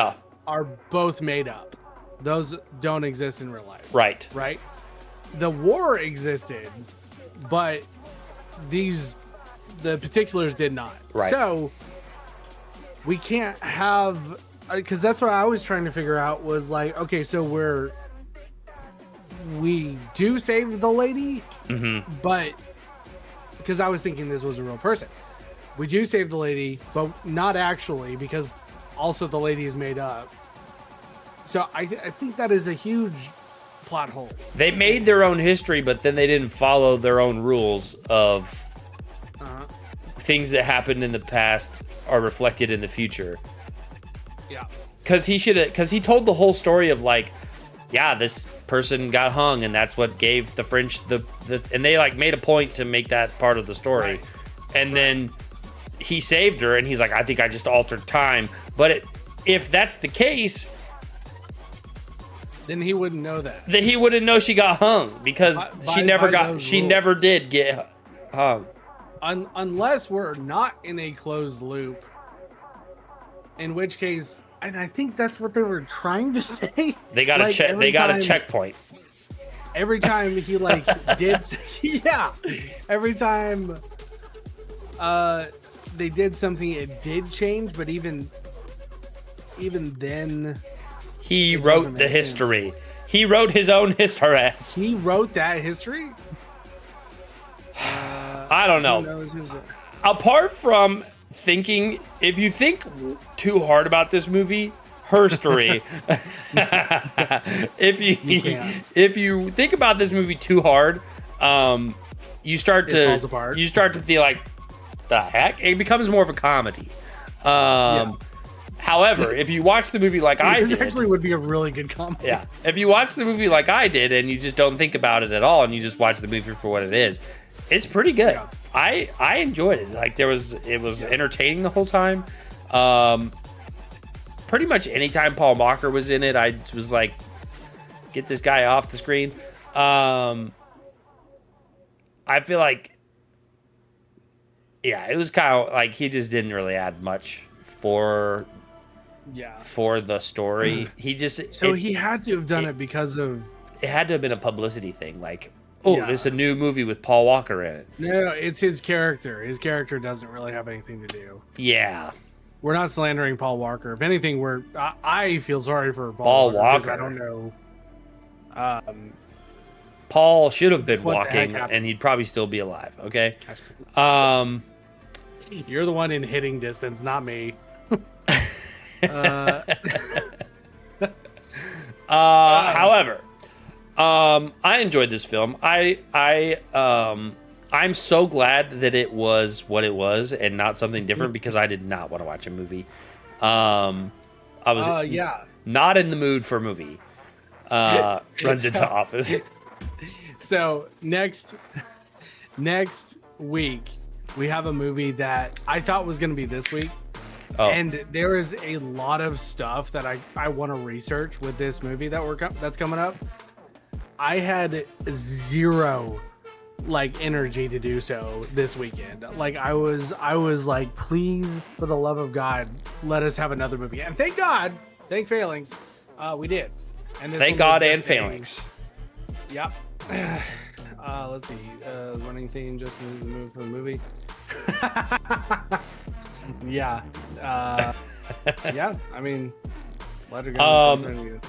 are both made up. Those don't exist in real life. Right. Right. The war existed, but the particulars did not. Right. So we can't have, because that's what I was trying to figure out was like, okay, so we do save the lady, Mm-hmm. but because I was thinking this was a real person. We do save the lady, but not actually, because also the lady is made up. So I think that is a huge plot hole. They made their own history, but then they didn't follow their own rules of things that happened in the past are reflected in the future. Yeah. Because he told the whole story of like, yeah, this person got hung, and that's what gave the French and they like made a point to make that part of the story. Right. And then he saved her, and he's like, I think I just altered time. But if that's the case, then he wouldn't know that. then he wouldn't know she got hung because she never rules. did get hung. Unless we're not in a closed loop, in which case, and I think that's what they were trying to say. They got a check. They got a checkpoint. Every time he like did, yeah. Every time, they did something, it did change. But even then, he wrote the history. Sense. He wrote his own history. He wrote that history. I don't know. Apart from thinking, if you think too hard about this movie, herstory. if you think about this movie too hard, you start to feel like, the heck? It becomes more of a comedy. However, if you watch the movie like I did, this actually would be a really good comedy. Yeah, if you watch the movie like I did and you just don't think about it at all and you just watch the movie for what it is, it's pretty good. Yeah. I enjoyed it. Like it was entertaining the whole time. Pretty much anytime Paul Walker was in it, I was like, get this guy off the screen. I feel like, yeah, it was kind of like he just didn't really add much for the story. He had to have done it because of, it had to have been a publicity thing. Like, there's a new movie with Paul Walker in it. No, it's his character. His character doesn't really have anything to do. Yeah. We're not slandering Paul Walker. If anything, I feel sorry for Paul Walker. I don't know. Paul should have been walking, and he'd probably still be alive. Okay. You're the one in hitting distance, not me. However, I enjoyed this film. I'm so glad that it was what it was and not something different, because I did not want to watch a movie. I was not in the mood for a movie. Runs into Office. So next week we have a movie that I thought was going to be this week. And there is a lot of stuff that I want to research with this movie that's coming up. I had zero energy to do so this weekend. Like I was like, please, for the love of God, let us have another movie. And thank failings, we did. And thank God and failings. Yep. Let's see. Running theme. Justin is the mood for the movie. Yeah. Yeah. I mean, let her go.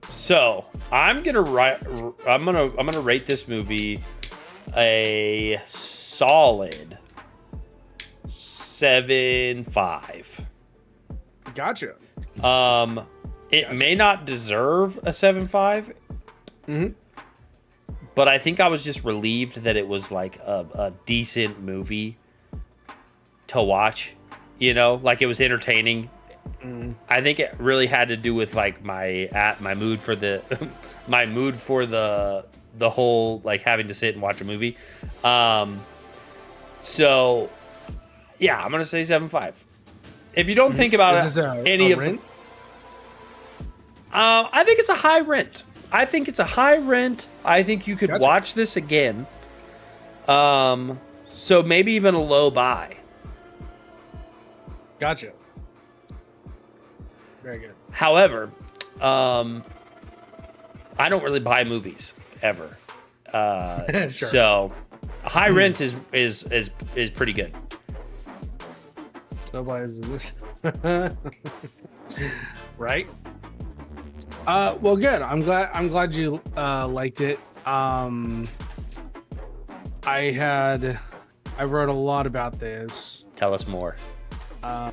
So I'm gonna rate this movie a solid 7.5. Gotcha. It may not deserve a 7.5. Mm-hmm. But I think I was just relieved that it was like a decent movie to watch, like it was entertaining. I think it really had to do with like my mood for the my mood for the whole like having to sit and watch a movie. So yeah, I'm gonna say 7.5. If you don't think about I think it's a high rent. I think it's a high rent. I think you could watch this again. So maybe even a low buy. Gotcha. Very good. However, I don't really buy movies ever. Sure. So high rent is pretty good. Nobody's right. Well, good. I'm glad you liked it. I wrote a lot about this. Tell us more. I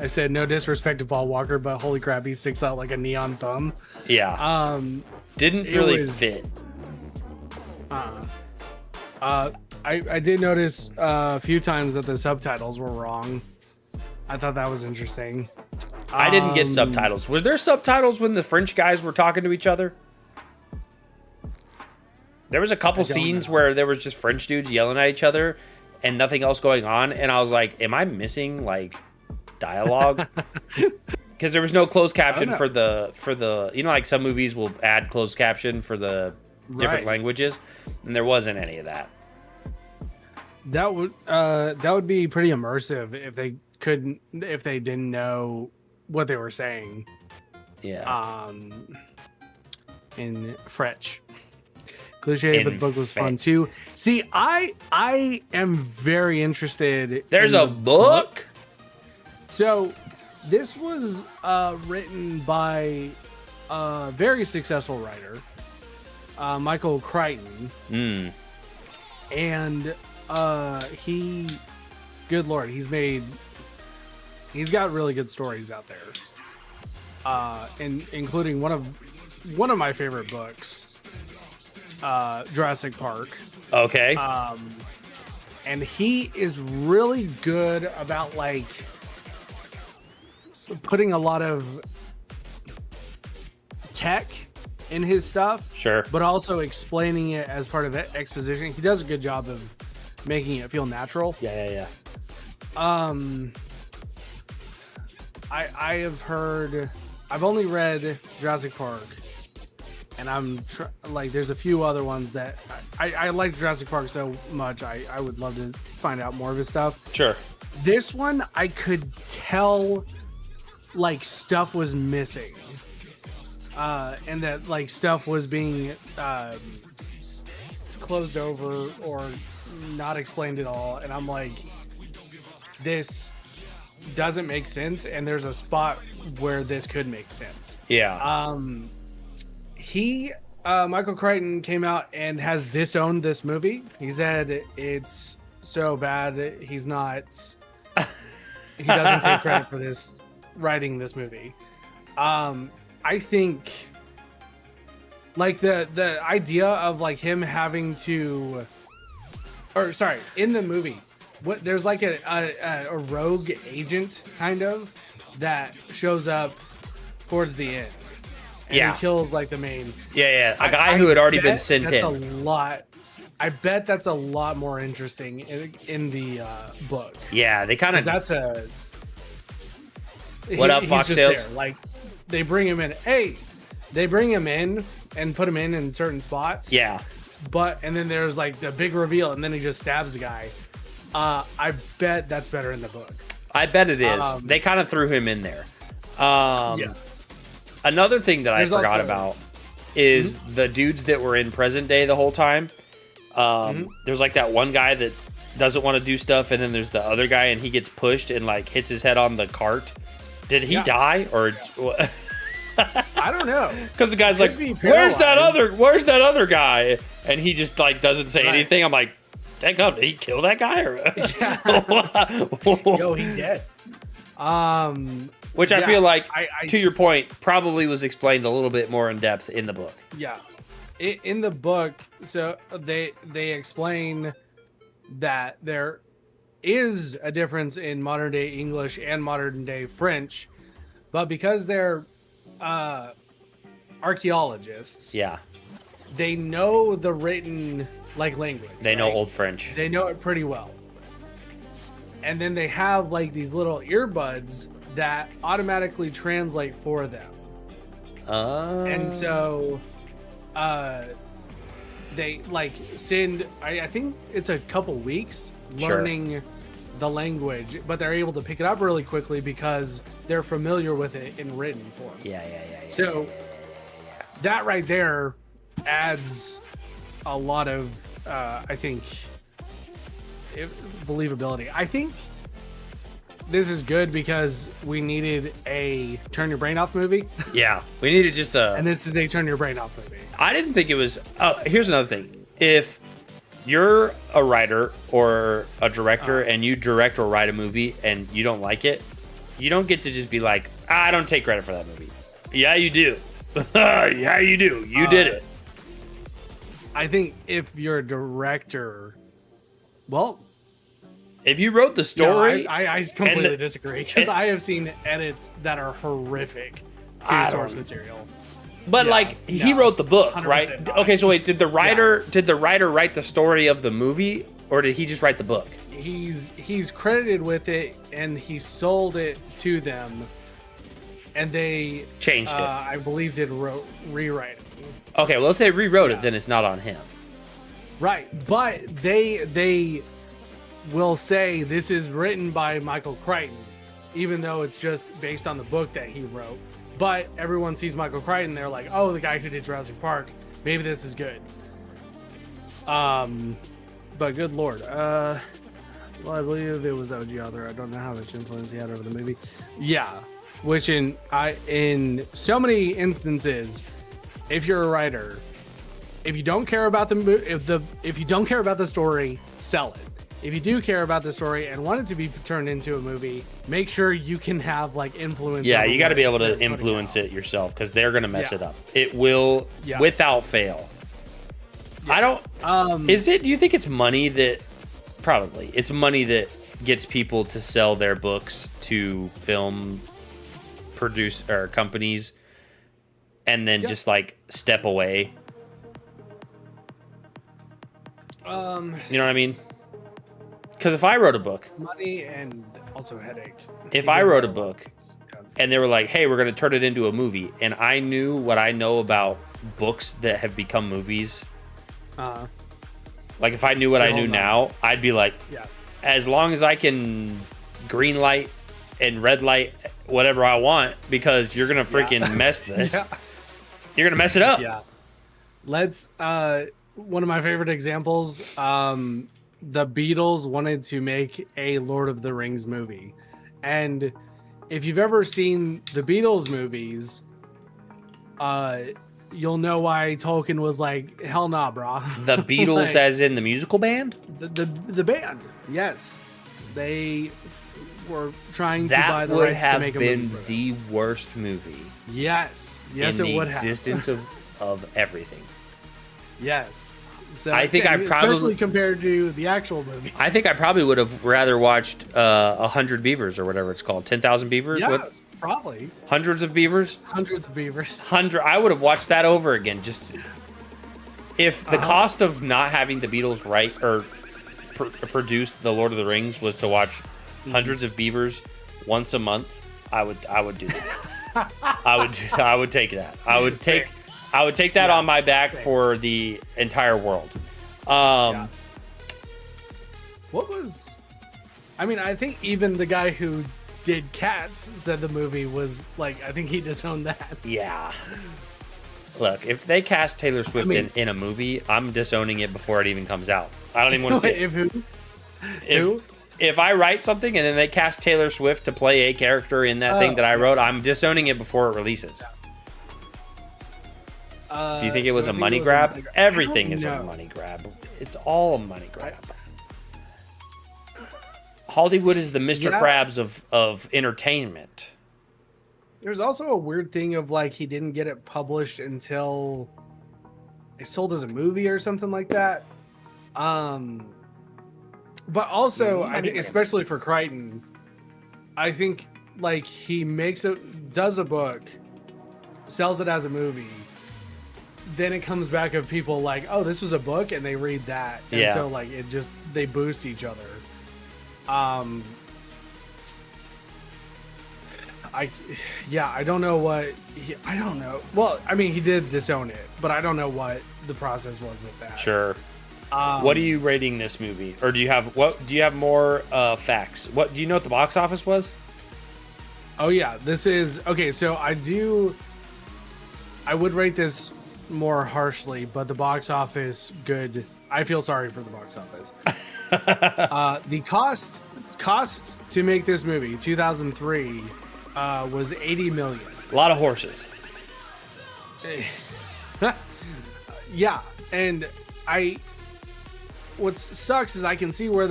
said no disrespect to Paul Walker, but holy crap, he sticks out like a neon thumb. Yeah. Didn't really fit. I did notice a few times that the subtitles were wrong. I thought that was interesting. I didn't get subtitles. Were there subtitles when the French guys were talking to each other? There was a couple scenes where there was just French dudes yelling at each other and nothing else going on, and I was like, am I missing like dialogue? Because there was no closed caption for the you know, like some movies will add closed caption for the different languages, and there wasn't any of that. That would be pretty immersive if they didn't know what they were saying. Yeah. In French. Cliche, but the book was fun too. See, I am very interested. There's a book? So this was written by a very successful writer, Michael Crichton. And he, good Lord, he's got really good stories out there. And including one of my favorite books, Jurassic Park. Okay. And he is really good about like putting a lot of tech in his stuff. Sure. But also explaining it as part of exposition. He does a good job of making it feel natural. Yeah. I've only read Jurassic Park. And there's a few other ones that I like Jurassic Park so much. I would love to find out more of his stuff. Sure. This one, I could tell like stuff was missing. And that like stuff was being closed over or not explained at all. And I'm like, this doesn't make sense. And there's a spot where this could make sense. Yeah. Michael Crichton came out and has disowned this movie. He said it's so bad he doesn't take credit for this writing this movie. I think like the idea of like him having to, or sorry, in the movie, there's like a rogue agent kind of that shows up towards the end. And he kills like the main. Yeah. A guy who had already been sent in. That's a lot. I bet that's a lot more interesting in the book. Yeah, they kind of. That's a. What up, Fox Sales? Like, they bring him in. Hey, they bring him in and put him in certain spots. Yeah. And then there's like the big reveal, and then he just stabs the guy. I bet that's better in the book. I bet it is. They kind of threw him in there. Yeah. Another thing that I forgot about is the dudes that were in present day the whole time. There's like that one guy that doesn't want to do stuff, and then there's the other guy, and he gets pushed and like hits his head on the cart. Did he die or? I don't know. Because the guy's like, "Where's that other guy?" And he just like doesn't say anything. I'm like, "Dang up, did he kill that guy?" Or Yo, he dead. Which I feel like, to your point, probably was explained a little bit more in depth in the book. Yeah. In the book, so they explain that there is a difference in modern day English and modern day French, but because they're archaeologists, they know the written like language. They know Old French. They know it pretty well. And then they have like these little earbuds that automatically translate for them. And so they like send, I think it's a couple weeks learning the language, but they're able to pick it up really quickly because they're familiar with it in written form. So that right there adds a lot of, I think, believability. I think this is good because we needed a turn your brain off movie, Yeah, we needed just a. and this is a turn your brain off movie. I didn't think it was. Here's another thing. If you're a writer or a director and you direct or write a movie and you don't like it, you don't get to just be like, I don't take credit for that movie. Yeah, you do. Yeah, you do. You did it. I think if you're a director, well, If you wrote the story, no, I completely the- disagree because I have seen edits that are horrific I to don't- source material. but yeah, like he no, wrote the book, 100% right? not. Okay, so wait, did the writer write the story of the movie, or did he just write the book? He's credited with it, and he sold it to them, and they Changed it. I believe did rewrite it. Okay, well if they rewrote it, then it's not on him. Right, but they will say this is written by Michael Crichton, even though it's just based on the book that he wrote. But everyone sees Michael Crichton, they're like, oh, the guy who did Jurassic Park, maybe this is good. But good lord, well, I believe it was OG author. I don't know how much influence he had over the movie. Yeah, which in so many instances, if you're a writer, if you don't care about if you don't care about the story, sell it. If you do care about the story and want it to be turned into a movie, make sure you can have like influence. Yeah, over you got to what be able they're to putting influence out. it yourself because they're gonna mess Yeah. it up. It will, Yeah. without fail. I don't. Is it? Do you think it's money that? Probably, it's money that gets people to sell their books to film produce or companies, and then just like step away. You know what I mean? Because if I wrote a book, money and also headaches. if I wrote a book and they were like, hey, we're going to turn it into a movie, and I knew what I know about books that have become movies, like if I knew what I knew now, I'd be like, Yeah. as long as I can green light and red light whatever I want, because you're going to freaking mess this. Yeah. You're going to mess it up. Yeah. Let's one of my favorite examples, the Beatles wanted to make a Lord of the Rings movie. And if you've ever seen the Beatles movies, you'll know why Tolkien was like, hell nah, brah. The Beatles Like, as in the musical band? the band, yes. They were trying to buy That the would rights to have make a been movie for them. the worst movie Yes. Yes, in it the would have. existence of everything. Yes. So I think I and probably- especially compared to the actual movie. I think I probably would have rather watched 100 Beavers or whatever it's called. 10,000 Beavers? Yeah, What? probably Hundreds of Beavers? hundreds of beavers. I would have watched that over again. Just if the cost of not having the Beatles write or produce the Lord of the Rings was to watch hundreds of beavers once a month, I would do that. I would take that. I would take that on my back for the entire world. Yeah. What was? I mean, I think even the guy who did Cats said the movie was like. I think he disowned that. Yeah. Look, if they cast Taylor Swift in a movie, I'm disowning it before it even comes out. I don't even want to see it. If I write something and then they cast Taylor Swift to play a character in that thing that I wrote, I'm disowning it before it releases. Do you think it was a money grab? Everything is a money grab. It's all a money grab. Hollywood is the Mr. Krabs of entertainment. There's also a weird thing of like he didn't get it published until it sold as a movie or something like that. But also, I think especially for Crichton, I think like he does a book, sells it as a movie, then it comes back of people like, oh, this was a book, and they read that, and so like they boost each other. I don't know I don't know. Well, I mean, he did disown it, but I don't know what the process was with that. Sure. What are you rating this movie? Or do you have more facts? What do you know what the box office was? Oh yeah, this is okay. So I would rate this more harshly, but the box office good. I feel sorry for the box office. The cost to make this movie 2003 was 80 million. A lot of horses. Yeah, and what sucks is I can see where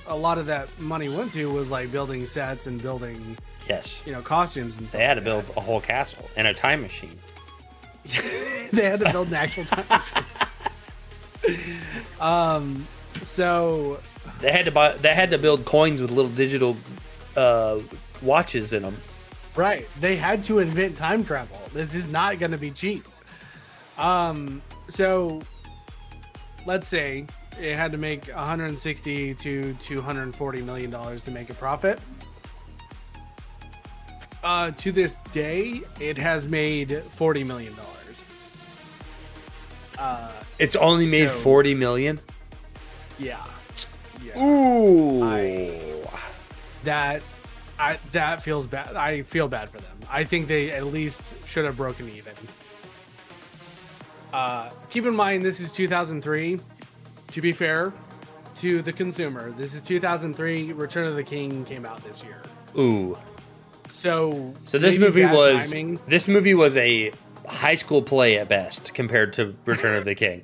a lot of that money went to was like building sets and building, Yes. costumes and stuff. They had to build a whole castle and a time machine. They had to build an actual time machine. So They had to build coins with little digital watches in them. right, they had to invent time travel. This is not going to be cheap. So let's say it had to make 160 to 240 million dollars to make a profit. To this day, it has made 40 million dollars. It's only made So- 40 million. Yeah. Ooh. That feels bad. I feel bad for them. I think they at least should have broken even. Keep in mind, this is 2003. To be fair to the consumer, this is 2003. Return of the King came out this year. Ooh. So this maybe movie bad timing. was a high school play at best compared to Return of the King.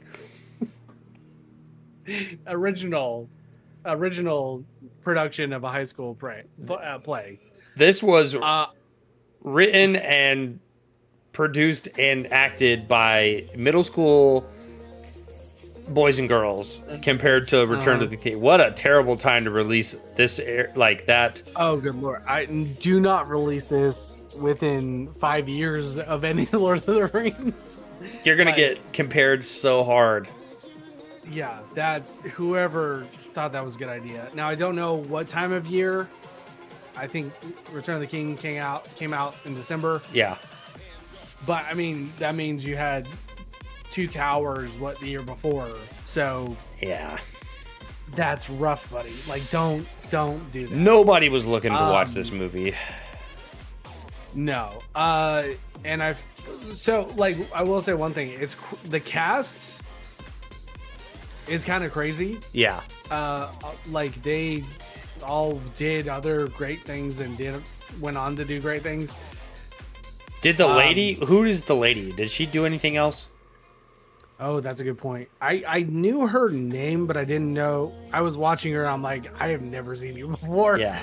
original production of a high school play. This was written and produced and acted by middle school boys and girls compared to Return of the King. What a terrible time to release this like that. Oh, good lord! I do not release this within 5 years of any Lord of the Rings. You're gonna get compared so hard. Yeah, that's whoever thought that was a good idea. Now I don't know what time of year. I think Return of the King came out in December. Yeah. But I mean, that means you had Two Towers the year before. So Yeah. that's rough, buddy. Like don't do that. Nobody was looking to watch this movie. No. And I will say one thing. It's the cast is kind of crazy. Yeah. Like they all did other great things and went on to do great things. Did the lady? Who is the lady? Did she do anything else? Oh, that's a good point. I knew her name, but I didn't know. I was watching her. And I'm like, I have never seen you before. Yeah.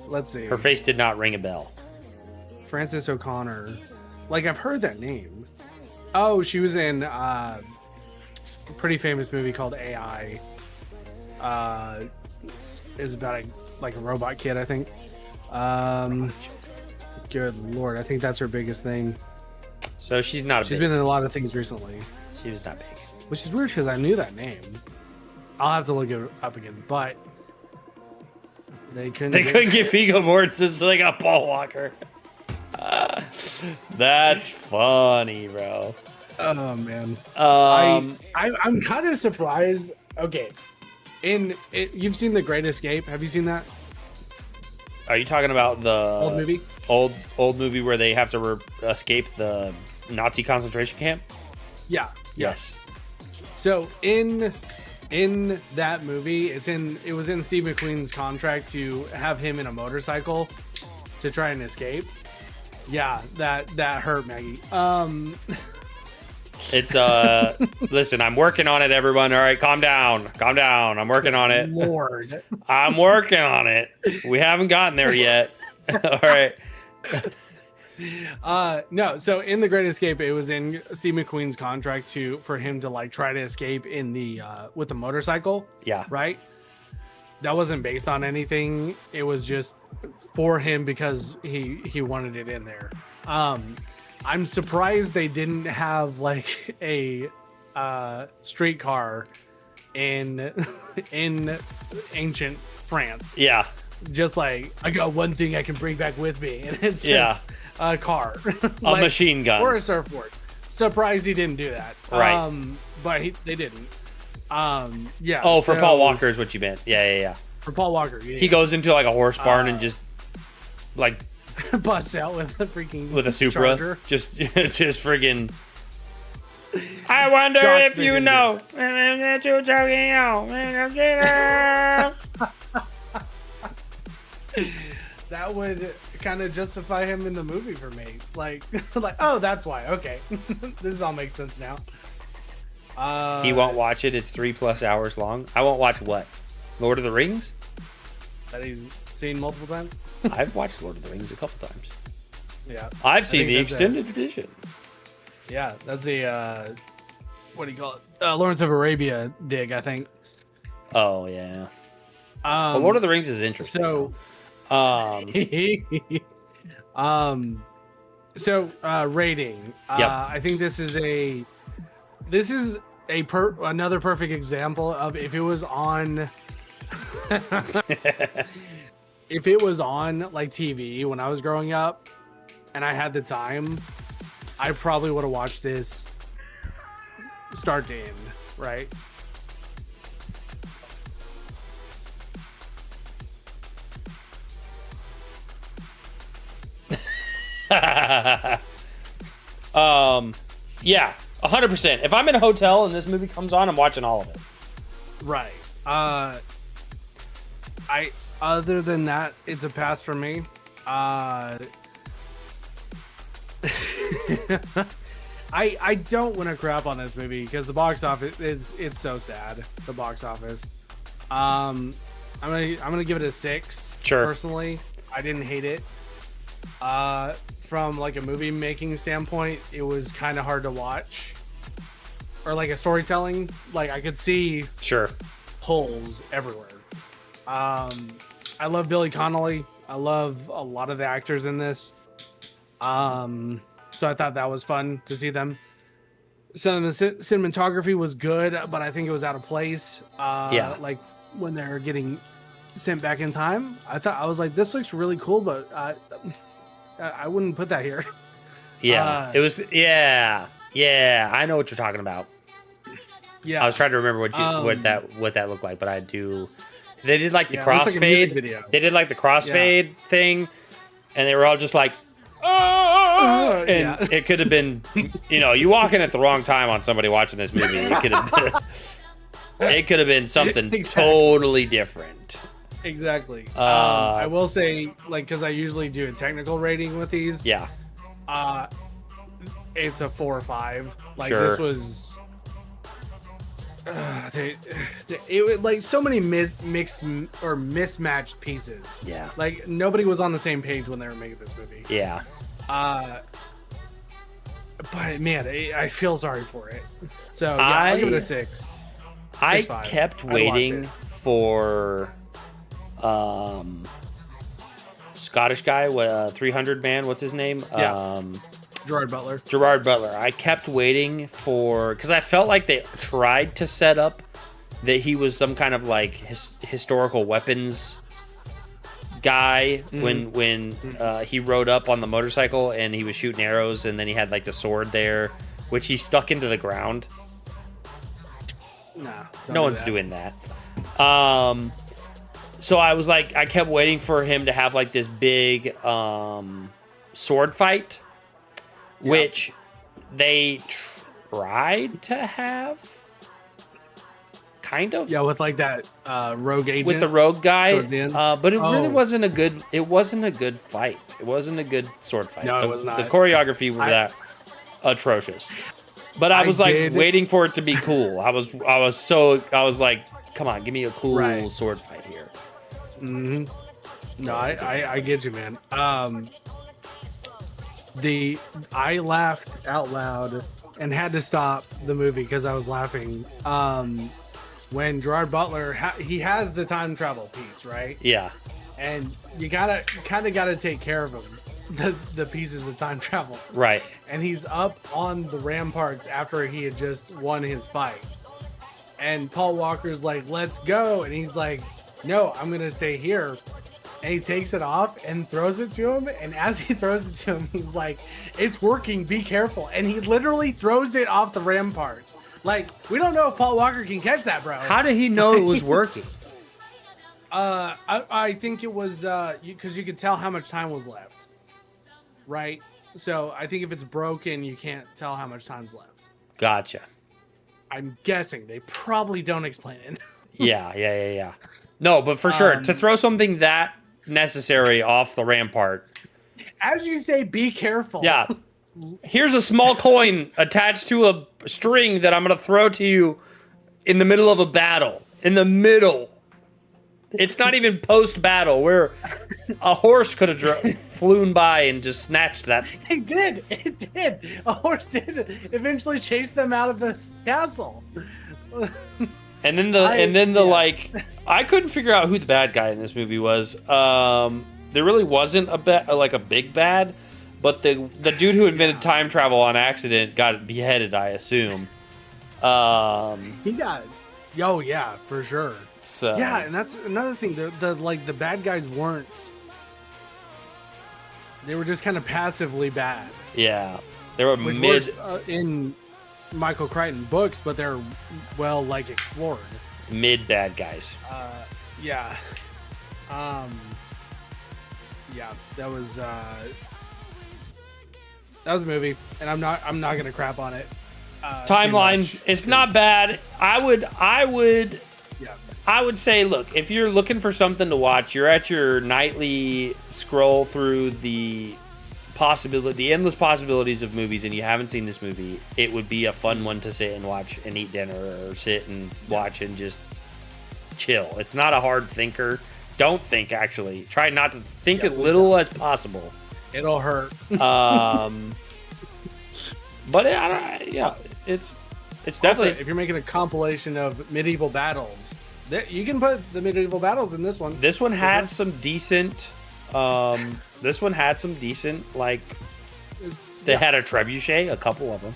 Let's see. Her face did not ring a bell. Frances O'Connor. Like I've heard that name. Oh, she was in a pretty famous movie called AI. It was about a robot kid, I think. Good lord, I think that's her biggest thing. So she's not. She's been in a lot of things recently. She was not big. Which is weird because I knew that name. I'll have to look it up again, but they couldn't get Viggo Mortensen so they got Paul Walker. That's funny, bro. Oh man. I'm kind of surprised. Okay. You've seen The Great Escape. Have you seen that? Are you talking about the Old movie? Old movie where they have to escape the Nazi concentration camp? Yeah. Yes. So in that movie, it was in Steve McQueen's contract to have him in a motorcycle to try and escape. Yeah, that hurt, Maggie. It's listen, I'm working on it, everyone. All right, calm down. I'm working on it. Lord. I'm working on it. We haven't gotten there yet. All right. No, so in The Great Escape, it was in Steve McQueen's contract for him to try to escape in the with the motorcycle. Yeah. Right? That wasn't based on anything. It was just for him because he wanted it in there. I'm surprised they didn't have a streetcar in ancient France. Yeah. Just I got one thing I can bring back with me, and it's just a car, a machine gun, or a surfboard. Surprised he didn't do that. Right. But they didn't. Yeah. Oh, for Paul Walker is what you meant. Yeah. For Paul Walker, yeah. He goes into a horse barn and just busts out with a Supra. Charger. Just friggin'. I wonder Jock's if you know. that would kind of justify him in the movie for me. Like, like, oh, that's why. Okay, this all makes sense now. He won't watch it. It's 3+ hours long. I won't watch what? Lord of the Rings? That he's seen multiple times. I've watched Lord of the Rings a couple times. Yeah, I've seen the extended edition. Yeah, that's the what do you call it? Lawrence of Arabia dig, I think. Oh yeah. Well, Lord of the Rings is interesting. So, rating. Yep. I think this is another perfect example of if it was on. If it was on like TV when I was growing up and I had the time, I probably would have watched this start to end, right? Yeah, 100%. If I'm in a hotel and this movie comes on, I'm watching all of it. Right. Other than that, it's a pass for me. I don't want to crap on this movie because the box office it's so sad. The box office. I'm gonna give it a 6. Sure. Personally, I didn't hate it. From like a movie making standpoint, it was kind of hard to watch. Or like a storytelling, like I could see holes everywhere. I love Billy Connolly. I love a lot of the actors in this. So I thought that was fun to see them. So the cinematography was good, but I think it was out of place. Like when they're getting sent back in time, I was like, this looks really cool, but I wouldn't put that here. Yeah, it was. Yeah, I know what you're talking about. Yeah, I was trying to remember what that looked like, but I do. They did like the crossfade. Like they did like the crossfade thing, and they were all just like, oh, and it could have been, you walk in at the wrong time on somebody watching this movie. It could have been something totally different. Exactly. I will say, like, because I usually do a technical rating with these. Yeah. It's a 4 or 5. Like this was. It was like so many mixed or mismatched pieces. Yeah. Like nobody was on the same page when they were making this movie. Yeah. But man, I feel sorry for it. So yeah, I'll give it a 6. I kept waiting for Scottish guy, 300 man. What's his name? Yeah. Gerard Butler. I kept waiting for, because I felt like they tried to set up that he was some kind of like historical weapons guy when he rode up on the motorcycle and he was shooting arrows and then he had like the sword there, which he stuck into the ground. Nah, no one's doing that. So I was like, I kept waiting for him to have like this big sword fight. Which they tried to have, kind of. Yeah, with like that rogue agent. With the rogue guy, but it really wasn't a good. It wasn't a good fight. It wasn't a good sword fight. No, it was not. The choreography was that atrocious. But I was like waiting for it to be cool. I was like, come on, give me a cool sword fight here. Mm-hmm. No, I get you, man. I laughed out loud and had to stop the movie because I was laughing. When Gerard Butler he has the time travel piece, right? Yeah. And you gotta take care of him, the pieces of time travel. Right. And he's up on the ramparts after he had just won his fight. And Paul Walker's like, "Let's go," and he's like, "No, I'm gonna stay here." And he takes it off and throws it to him. And as he throws it to him, he's like, "It's working. Be careful." And he literally throws it off the ramparts. Like, we don't know if Paul Walker can catch that, bro. How did he know it was working? I think it was because you could tell how much time was left, right? So I think if it's broken, you can't tell how much time's left. Gotcha. I'm guessing they probably don't explain it. Yeah. No, but for sure, to throw something that necessary off the rampart. As you say, be careful. Yeah. Here's a small coin attached to a string that I'm going to throw to you in the middle of a battle. In the middle. It's not even post-battle where a horse could have flown by and just snatched that. It did. It did. A horse did eventually chase them out of this castle. And then I couldn't figure out who the bad guy in this movie was. There really wasn't a big bad, but the dude who invented time travel on accident got beheaded, I assume. He got, yeah, for sure. So. Yeah, and that's another thing. The bad guys weren't. They were just kind of passively bad. Yeah, they were which mid works, in Michael Crichton books, but they're explored. Mid bad guys. Yeah. Yeah, that was a movie, and I'm not gonna crap on it. Timeline, it's not bad. I would say, look, if you're looking for something to watch, you're at your nightly scroll through the endless possibilities of movies, and you haven't seen this movie, it would be a fun one to sit and watch and eat dinner, or sit and watch and just chill. It's not a hard thinker. Don't think, actually. Try not to think as little as possible. It'll hurt. But it's definitely. Also, if you're making a compilation of medieval battles, you can put the medieval battles in this one. This one had some decent. This one had some decent, like. They had a trebuchet, a couple of them.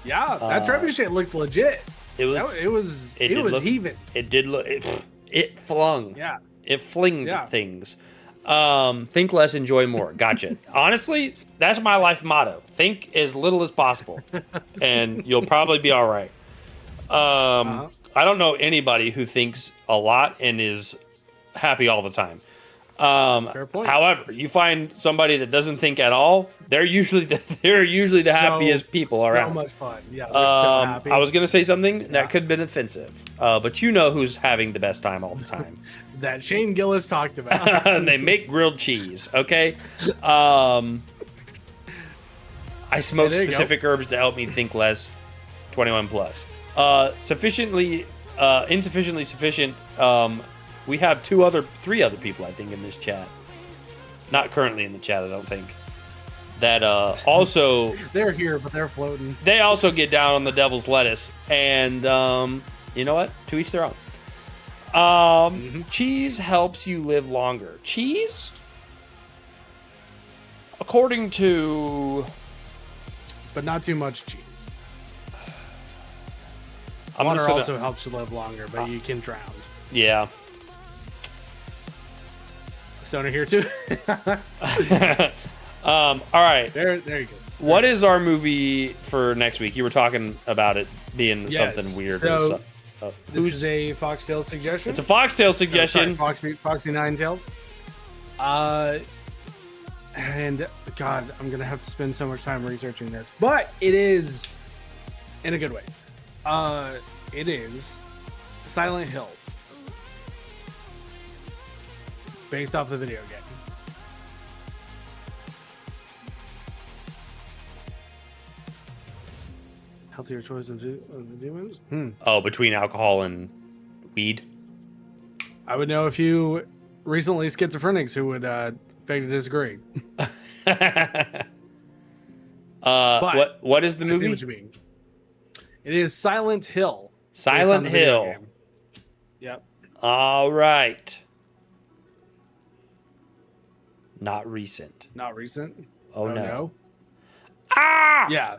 Yeah, that trebuchet looked legit. It was heaving. It did look. It flung. Yeah. It flinged things. Think less, enjoy more. Gotcha. Honestly, that's my life motto. Think as little as possible, and you'll probably be all right. I don't know anybody who thinks a lot and is happy all the time. Fair point. However, you find somebody that doesn't think at all, they're usually the happiest people around. So much fun. Yeah. So happy. I was gonna say something that could have been offensive, but you know who's having the best time all the time. That Shane Gillis talked about. And they make grilled cheese. Okay. I smoke specific herbs to help me think less. 21 plus. Insufficiently sufficient. We have three other people, I think, in this chat. Not currently in the chat, I don't think. That also they're here, but they're floating. They also get down on the devil's lettuce, and you know what? To each their own. Cheese helps you live longer. Cheese, according to, but not too much cheese. Water also helps you live longer, but you can drown. Yeah. Stoner here too. All right. There you go. What is our movie for next week? You were talking about it being something weird. So, this is a Foxtail suggestion. It's a Foxtail suggestion. Foxy Nine Tails. And God, I'm gonna have to spend so much time researching this, but it is in a good way. It is Silent Hill, based off the video game. Healthier choice of demons? Oh, between alcohol and weed? I would know a few recently schizophrenics who would beg to disagree. What is the movie? I see what you mean. It is Silent Hill. Silent Hill. Yep. All right. Not recent. Not recent. Oh no. Ah! Yeah.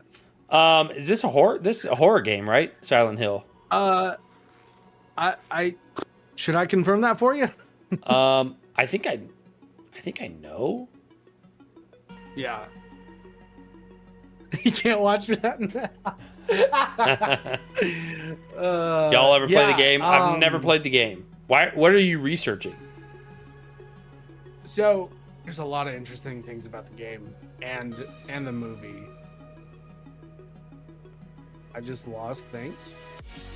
Is this a horror? This is a horror game, right? Silent Hill. I should I confirm that for you? I think I know. Yeah. You can't watch that in the house. Y'all ever play the game? I've never played the game. Why? What are you researching? So there's a lot of interesting things about the game and the movie. I just lost things.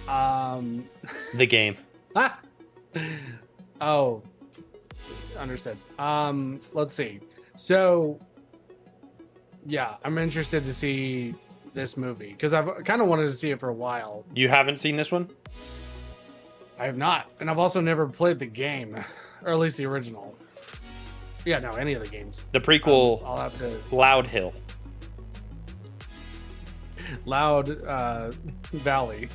The game. Oh. Understood. Let's see. So, yeah, I'm interested to see this movie because I've kind of wanted to see it for a while. You haven't seen this one? I have not, and I've also never played the game, or at least the original. Yeah, no, any of the games. The prequel, I'll have to. Loud Hill. Loud Valley.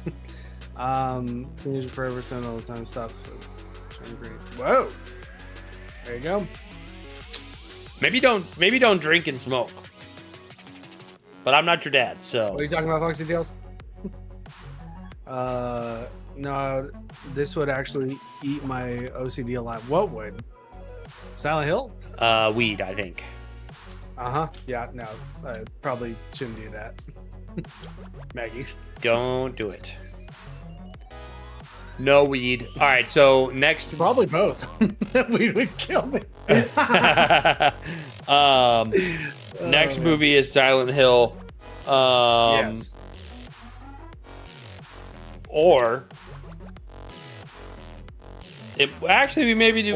Teenage Forever, Stone all the time stuff. Whoa. There you go. Maybe don't drink and smoke. But I'm not your dad, so. What are you talking about, Foxy Deals? No, this would actually eat my OCD alive. What would? Silent Hill? Weed, I think. Yeah, no, I probably shouldn't do that. Maggie. Don't do it. No weed. All right, so next. Probably both. Weed would kill me. Next movie is Silent Hill. Yes. Or it actually we maybe do.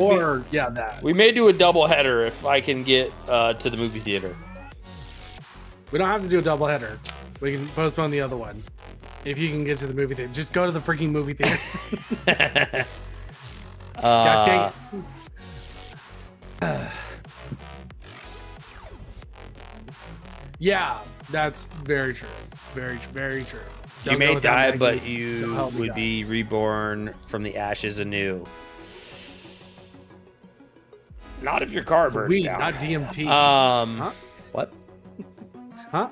That. We may do a double header if I can get to the movie theater. We don't have to do a double header. We can postpone the other one. If you can get to the movie theater, just go to the freaking movie theater. God dang it. Yeah, that's very true. Very, very true. You may die, but you would be reborn from the ashes anew. Not if your car burns down. Not DMT. Huh? What? Huh?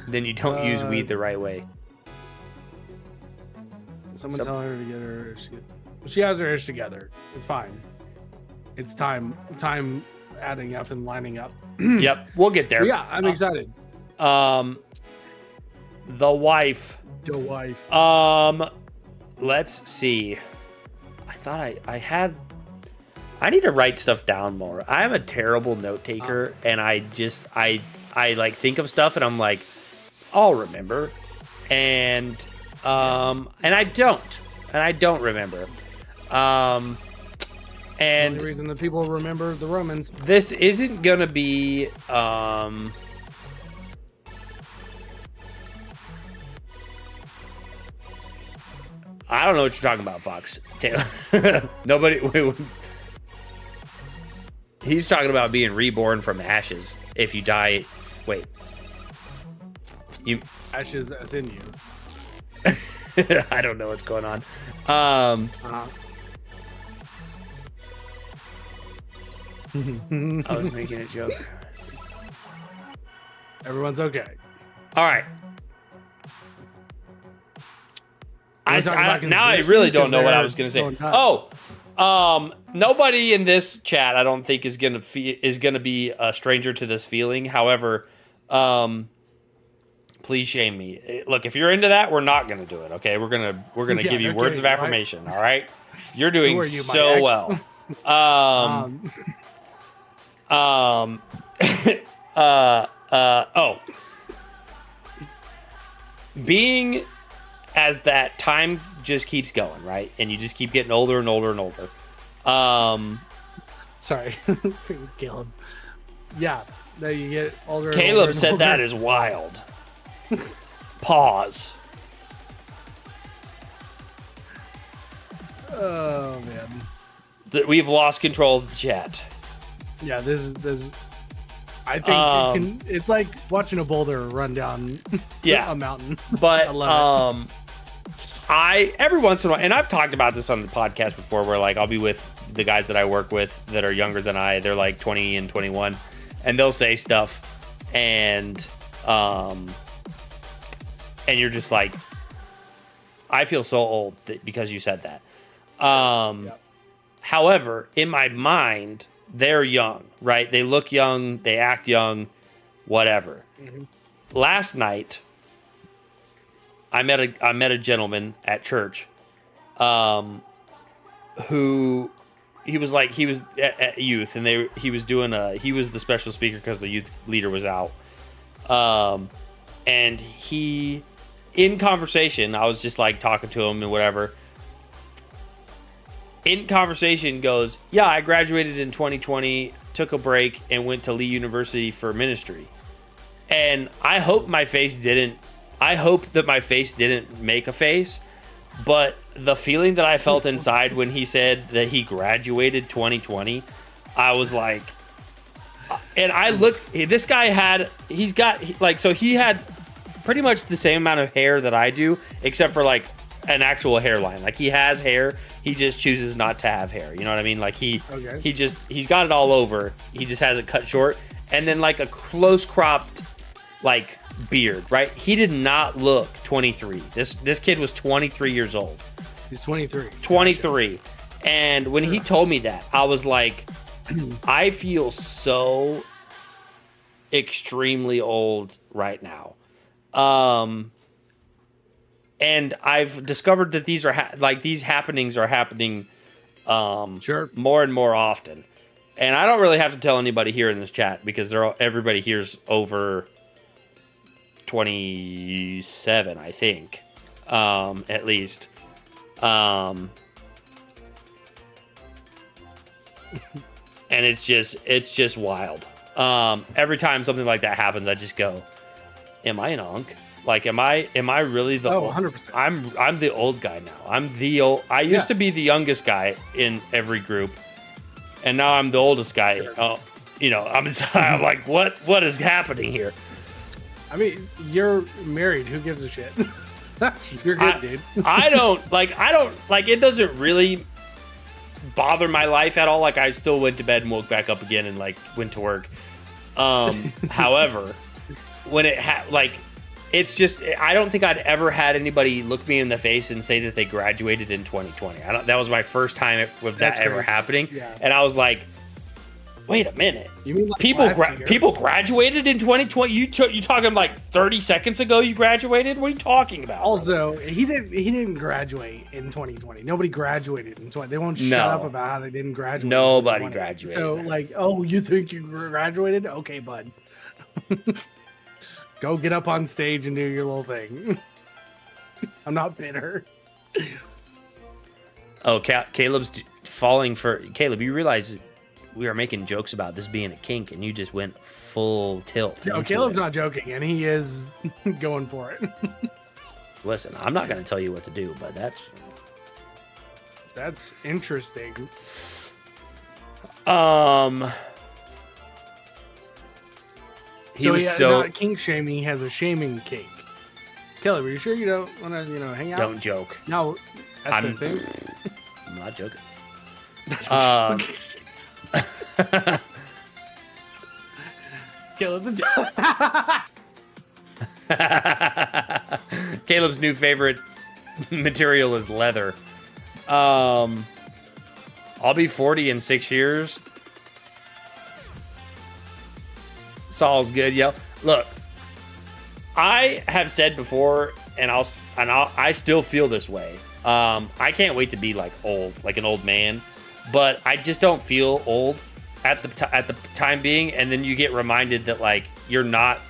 Then you don't use weed the right way. Someone tell her to get her ish together. She has her ish together. It's fine. It's time adding up and lining up. Yep, we'll get there. But yeah, I'm excited. The wife. The wife. Let's see. I thought I need to write stuff down more. I am a terrible note taker, and I like think of stuff and I'm like, I'll remember. And I don't remember. And the reason that people remember the Romans. This isn't gonna be I don't know what you're talking about, Fox. Nobody. He's talking about being reborn from ashes. If you die, wait. Ashes as in you. I don't know what's going on. I was making a joke. Everyone's okay. All right. Now I really don't know what I was going to say. Nobody in this chat I don't think is going to be a stranger to this feeling. However, please shame me. Look, if you're into that, we're not going to do it. Okay, we're gonna give you words of affirmation. All right, you're doing so well. Being as that time just keeps going, right? And you just keep getting older and older and older. Sorry, Caleb. Yeah, that you get older. Caleb and said older. that is wild. Pause. Oh man. We've lost control of the chat. Yeah, this is. I think it's like watching a boulder run down a mountain. But I every once in a while, and I've talked about this on the podcast before, where like I'll be with the guys that I work with that are younger than I. They're like 20 and 21, and they'll say stuff, and you're just like, I feel so old because you said that. However, in my mind, they're young, right? They look young, they act young, whatever. Mm-hmm. Last night, I met a gentleman at church, who he was at youth, and he was the special speaker because the youth leader was out, and he, in conversation, I was just like talking to him and whatever. in conversation goes, yeah, I graduated in 2020, took a break, and went to Lee University for ministry. And I hope that my face didn't make a face, but the feeling that I felt inside when he said that he graduated 2020, I was like, and I look, this guy he had pretty much the same amount of hair that I do, except for like an actual hairline. Like he has hair, he just chooses not to have hair. You know what I mean? Like he's got it all over. He just has it cut short, and then like a close cropped like beard, right? He did not look 23. This kid was 23 years old. He's 23. 23. Gotcha. And when he told me that, I was like, I feel so extremely old right now. And I've discovered that these are these happenings are happening more and more often. And I don't really have to tell anybody here in this chat because everybody here's over 27, I think, at least. And it's just wild. Every time something like that happens, I just go, am I an unk? Like, am I really the 100%. I'm the old guy now. I used to be the youngest guy in every group, and now I'm the oldest guy. I'm like, what is happening here? I mean, you're married. Who gives a shit? You're good, dude. I don't it doesn't really bother my life at all. Like, I still went to bed and woke back up again and like went to work. However, when it's just, I don't think I'd ever had anybody look me in the face and say that they graduated in 2020. That was my first time with that ever happening. Yeah. And I was like, wait a minute. You mean like people graduated in 2020? You talking like 30 seconds ago you graduated? What are you talking about? Also, he didn't graduate in 2020. Nobody graduated in 2020. They won't shut up about how they didn't graduate. Nobody graduated. So like, oh, you think you graduated? Okay, bud. Go get up on stage and do your little thing. I'm not bitter. Oh, Caleb's falling for... Caleb, you realize we are making jokes about this being a kink, and you just went full tilt. No, Caleb's not joking, and he is going for it. Listen, I'm not going to tell you what to do, but that's interesting. Not kink shaming, he has a shaming kink. Caleb, are you sure you don't want to, hang out? Don't joke. No, that's the thing. I'm not joking. Caleb's new favorite material is leather. I'll be 40 in 6 years. Saul's good, yo. Look, I have said before, and I still feel this way. I can't wait to be like an old man, but I just don't feel old at the time being. And then you get reminded that like you're not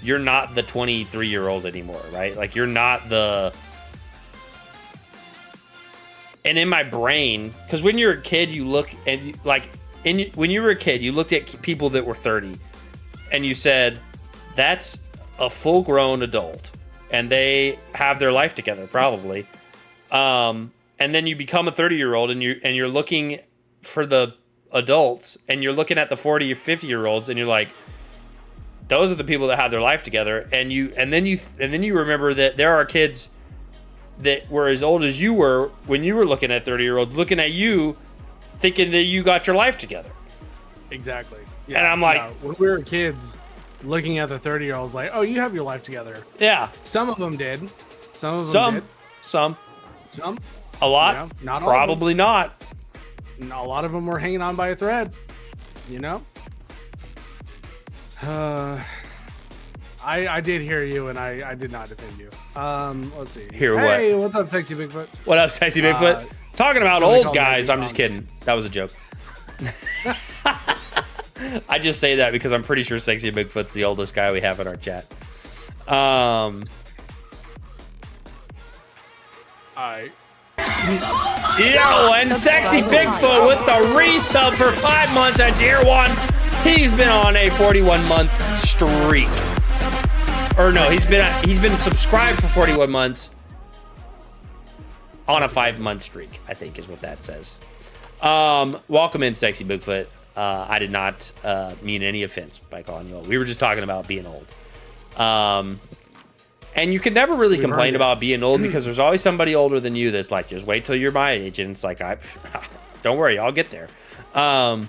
the 23-year-old anymore, right? Like you're not the. And in my brain, because when you're a kid, you look and when you were a kid, you looked at people that were 30. And you said, that's a full-grown adult, and they have their life together, probably. And then you become a 30-year-old, and you're looking for the adults, and you're looking at the 40 or 50-year-olds, and you're like, those are the people that have their life together. And then you remember that there are kids that were as old as you were when you were looking at 30-year-olds, looking at you, thinking that you got your life together. Exactly. Yeah, and I'm like, when we were kids, looking at the 30-year-olds, like, oh, you have your life together. Yeah. Some of them did. Some of them did. Some. A lot. Yeah, not probably not. A lot of them were hanging on by a thread. I did hear you, and I did not defend you. Let's see. Hey, what's up, Sexy Bigfoot? What up, Sexy Bigfoot? Talking about old guys. I'm just kidding. That was a joke. I just say that because I'm pretty sure Sexy Bigfoot's the oldest guy we have in our chat. Alright. Yo, and Sexy Bigfoot with the resub for 5 months. That's year one. He's been on a 41-month streak. Or no, he's been subscribed for 41 months on a 5-month streak, I think is what that says. Welcome in, Sexy Bigfoot. I did not mean any offense by calling you old. We were just talking about being old. And you can never really complain about being old because there's always somebody older than you that's like, just wait till you're my age. And it's like, don't worry, I'll get there. Oh,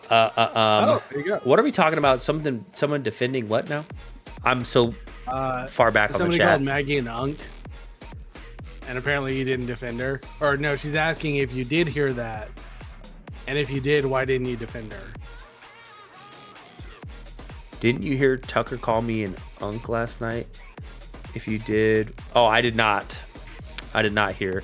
there you go. What are we talking about? Someone defending what now? I'm so far back on the Somebody chat. called Maggie an unk, and apparently you didn't defend her. Or no, she's asking if you did hear that, and if you did, why didn't you defend her? Didn't you hear Tucker call me an unk last night? If you did, I did not. I did not hear.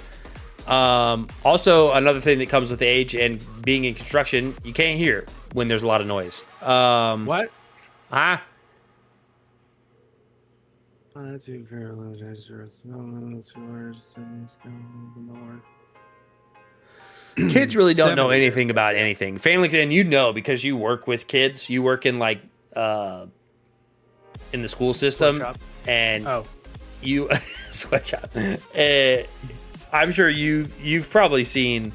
Also, another thing that comes with age and being in construction, you can't hear when there's a lot of noise. What? Kids really don't know anything about anything. Family, and you know because you work with kids. You work in like in the school system, Sweatshop. And you sweatshop. I'm sure you've probably seen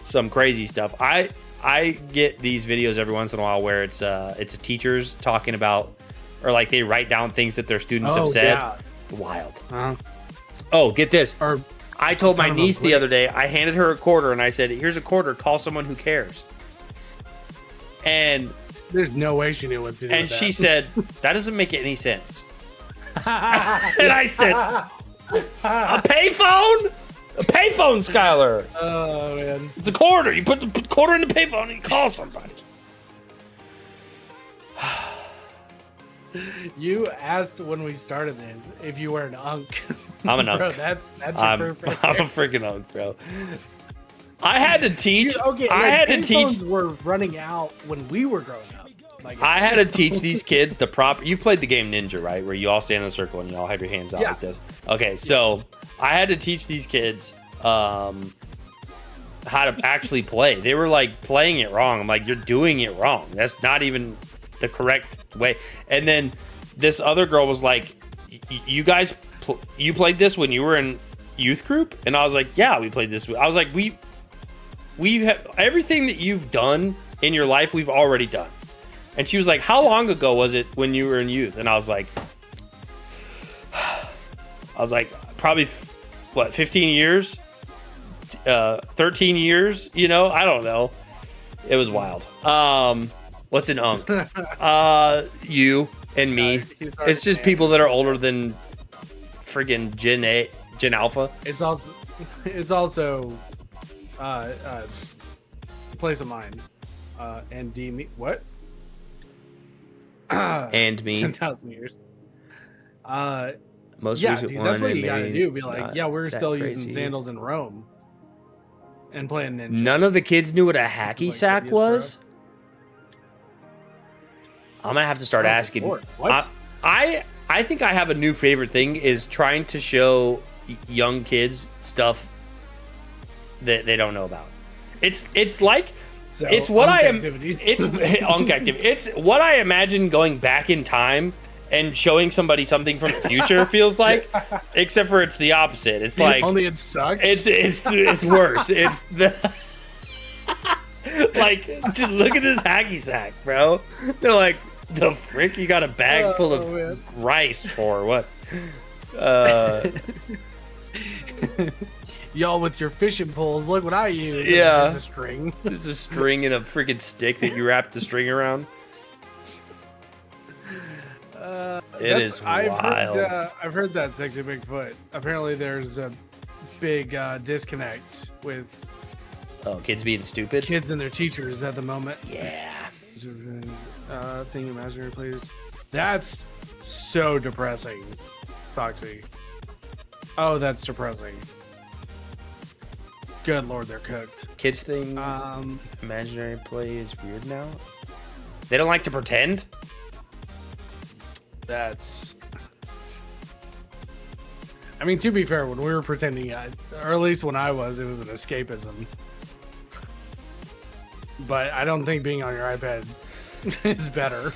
some crazy stuff. I get these videos every once in a while where it's teachers talking about, or like they write down things that their students have said. Yeah. Wild. Uh-huh. Oh, get this. Or I told my niece the other day, I handed her a quarter and I said, here's a quarter, call someone who cares. And there's no way she knew what to do. And with she that. said, that doesn't make any sense. And I said, a payphone? A payphone, Skylar. Oh, man. It's a quarter. You put the quarter in the payphone and you call somebody. You asked when we started this if you were an unk. I'm an unk. Bro, that's I'm your perfect. a freaking unk, bro. I had to teach. Dude, okay, I had to teach. payphones were running out when we were growing up. Like, I had to teach these kids the proper. You played the game Ninja, right? Where you all stand in a circle and you all have your hands out like this. Okay, so I had to teach these kids how to actually play. They were like playing it wrong. I'm like, you're doing it wrong. That's not even the correct way. And then this other girl was like, you guys, you played this when you were in youth group? And I was like, yeah, we played this. I was like, we have everything that you've done in your life, we've already done. And she was like, how long ago was it when you were in youth? And I was like, probably, 15 years? 13 years? You know, I don't know. It was wild. What's an unk? You and me. It's just people that are older than friggin' Gen Alpha. It's also place of mine. And me. What? And me. 10,000 years. Most yeah, recent dude, one, that's what you gotta maybe do. Be like, not yeah, we're that still crazy. using sandals in Rome. And playing Ninja. None of the kids knew what a hacky Like sack videos, was. I'm gonna have to start asking. What? I think I have a new favorite thing is trying to show young kids that they don't know about. It's like So, it's what I am. activities. It's unk activity. It's what I imagine going back in time and showing somebody something from the future feels like, except for it's the opposite. It's like only it sucks. it's worse. It's the like, dude, look at this hacky sack, bro. They're like, the frick, you got a bag full of man. rice for what? Y'all with your fishing poles, look what I use. Yeah. It's just a string. There's a string and a freaking stick that you wrap the string around. It is wild. I've heard that, Sexy Bigfoot. Apparently, there's a big disconnect with Kids being stupid. kids and their teachers at the moment. Yeah. Thing imaginary players. That's so depressing, Foxy. Oh, that's depressing. Good lord, they're cooked. Kids thing. Imaginary play is weird now. They don't like to pretend. That's I mean, to be fair, when we were pretending, or at least when I was, it was an escapism. But I don't think being on your iPad is better.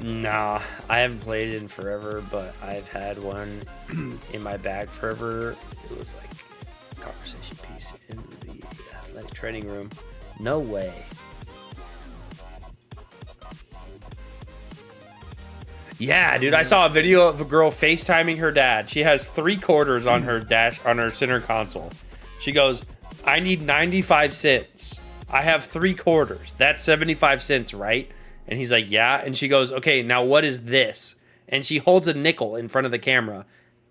Nah, I haven't played it in forever, but I've had one in my bag forever. It was like a conversation piece in the athletic training room. No way. Yeah, dude, I saw a video of a girl FaceTiming her dad. She has 3 quarters on her center console. She goes, I need 95 cents. I have 3 quarters. That's 75 cents, right? And he's like, yeah. And she goes, okay, now what is this? And she holds a nickel in front of the camera.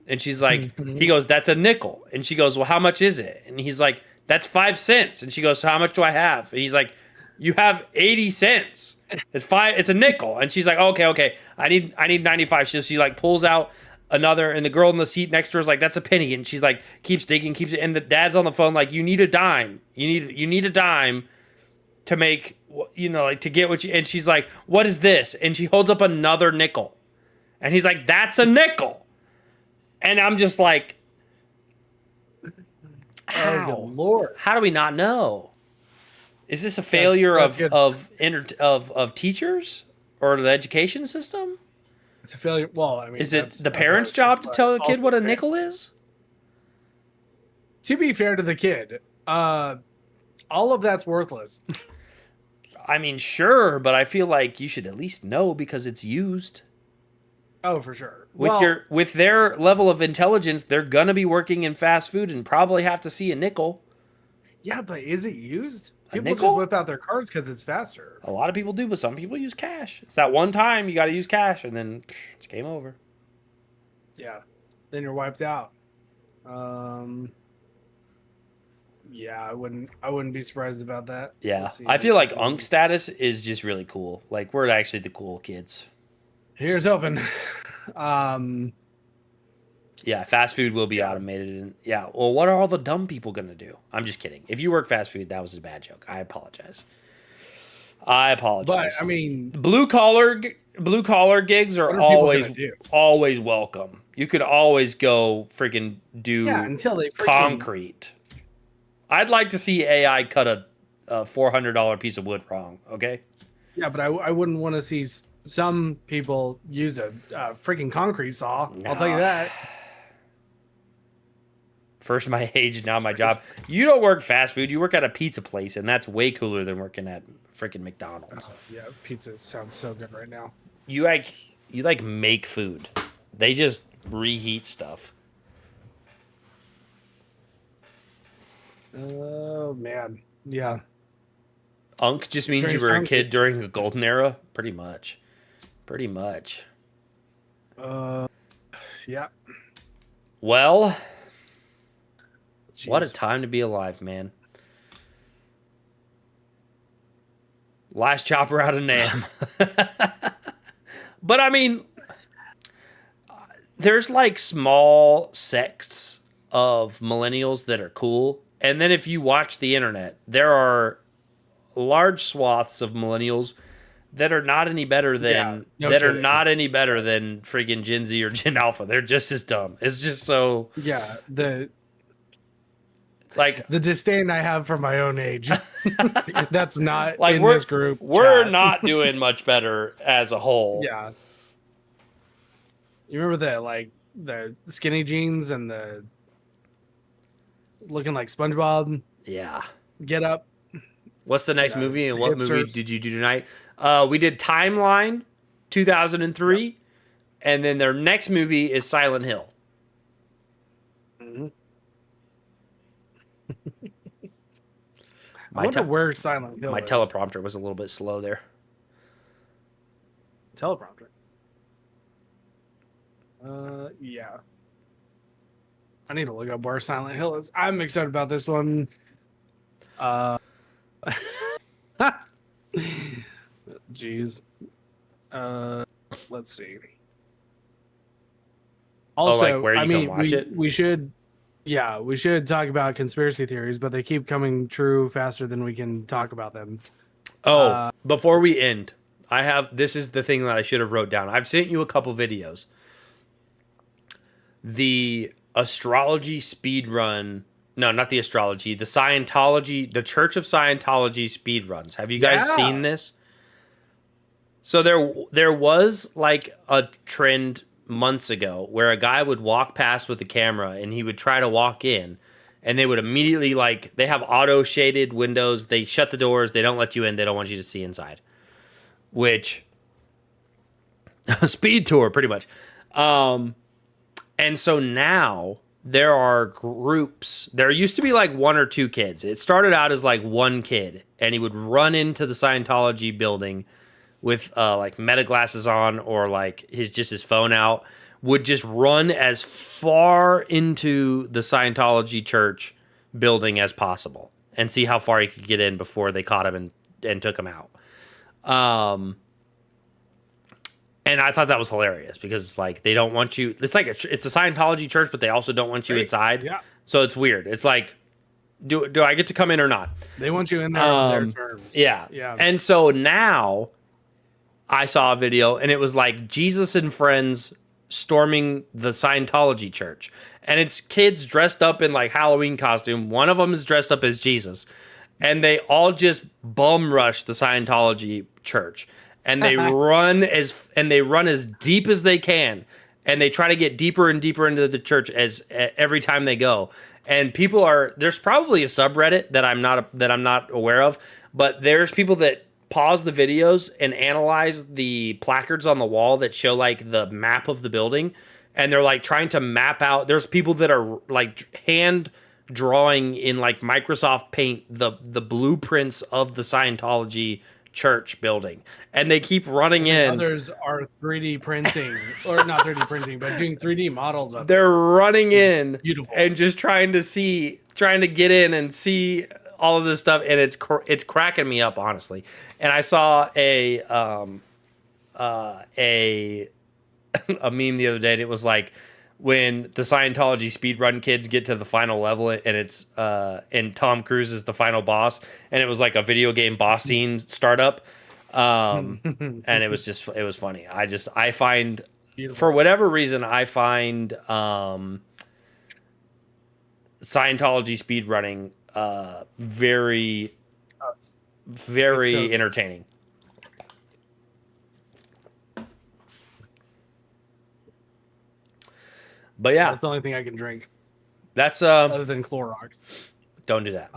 And she's like, he goes, that's a nickel. And she goes, well, how much is it? And he's like, that's 5 cents. And she goes, so how much do I have? And he's like, you have 80 cents. It's a nickel. And she's like, okay. I need 95. She like pulls out another, and the girl in the seat next to her is like, that's a penny. And she's like, keeps digging, and the dad's on the phone like, you need a dime. You need a dime to make, like to get what you, and she's like, what is this? And she holds up another nickel. And he's like, that's a nickel. And I'm just like, how? Oh, good Lord. How do we not know? Is this a failure of teachers or the education system? It's a failure. Well, I mean, is it the parents' job to tell the kid what a nickel is? To be fair to the kid, all of that's worthless. I mean, sure, but I feel like you should at least know because it's used. Oh, for sure. With their level of intelligence, they're gonna be working in fast food and probably have to see a nickel. Yeah, but is it used? People nickel? just whip out their cards because it's faster. A lot of people do, but some people use cash. It's that one time you got to use cash, and then it's game over. Yeah, then you're wiped out. Yeah, I wouldn't be surprised about that. Yeah, I feel like Unk status is just really cool. Like we're actually the cool kids. Here's hoping. Yeah, fast food will be automated. And yeah, well, what are all the dumb people going to do? I'm just kidding. If you work fast food, that was a bad joke. I apologize. But I mean, blue collar gigs are always welcome. You could always go freaking do until they concrete. I'd like to see AI cut a $400 piece of wood wrong. Okay. Yeah, but I wouldn't want to see some people use a freaking concrete saw. Nah. I'll tell you that. First my age, now my job. You don't work fast food. You work at a pizza place, and that's way cooler than working at freaking McDonald's. Yeah, pizza sounds so good right now. You make food. They just reheat stuff. Oh man, yeah. Unk just means you were a kid during the golden era, pretty much. Yeah. Well. Jeez. What a time to be alive, man. Last chopper out of Nam. But I mean, there's like small sects of millennials that are cool. And then if you watch the internet, there are large swaths of millennials that are not any better than are not any better than friggin' Gen Z or Gen Alpha. They're just as dumb. It's just so it's like the disdain I have for my own age. That's not like in this group. We're not doing much better as a whole. Yeah. You remember the skinny jeans and the looking like SpongeBob? Yeah. Get up. What's the next movie, and what movie did you do tonight? We did Timeline 2003, and then their next movie is Silent Hill. Mm-hmm. I wonder where Silent Hill is. My teleprompter was a little bit slow there. Teleprompter? Yeah. I need to look up where Silent Hill is. I'm excited about this one. Jeez. Let's see. Also, where you can watch it? We should talk about conspiracy theories, but they keep coming true faster than we can talk about them. Before we end, this is the thing that I should have wrote down. I've sent you a couple videos. The astrology speed run. No, not the astrology. The Scientology, the Church of Scientology speed runs. Have you guys seen this? So there was like a trend months ago where a guy would walk past with a camera and he would try to walk in, and they would immediately, like, they have auto shaded windows. They shut the doors. They don't let you in. They don't want you to see inside. Which, a speed tour, pretty much. And so now there are groups. There used to be like one or two kids. It started out as like one kid, and he would run into the Scientology building with like meta glasses on, or like his phone out, would just run as far into the Scientology church building as possible and see how far he could get in before they caught him and took him out. And I thought that was hilarious because it's like they don't want you. It's like it's a Scientology church, but they also don't want you inside. Yeah. So it's weird. It's like, do I get to come in or not? They want you in there on their terms. Yeah. Yeah. And so now I saw a video, and it was like Jesus and friends storming the Scientology church. And it's kids dressed up in like Halloween costume. One of them is dressed up as Jesus. And they all just bum rush the Scientology church. And they run as deep as they can. And they try to get deeper and deeper into the church every time they go. And there's probably a subreddit that I'm not aware of, but there's people that pause the videos and analyze the placards on the wall that show like the map of the building, and they're like trying to map out. There's people that are like hand drawing in like Microsoft Paint the blueprints of the Scientology church building, and they keep running in. Others are 3D printing, or not 3D printing, but doing 3D models of They're running in beautiful and just trying to get in and see all of this stuff, and it's cracking me up, honestly. And I saw a meme the other day, and it was like when the Scientology speedrun kids get to the final level, and it's and Tom Cruise is the final boss, and it was like a video game boss scene startup, and it was funny. I find beautiful. For whatever reason, I find Scientology speedrunning very entertaining. But yeah, that's the only thing I can drink. That's other than Clorox. Don't do that.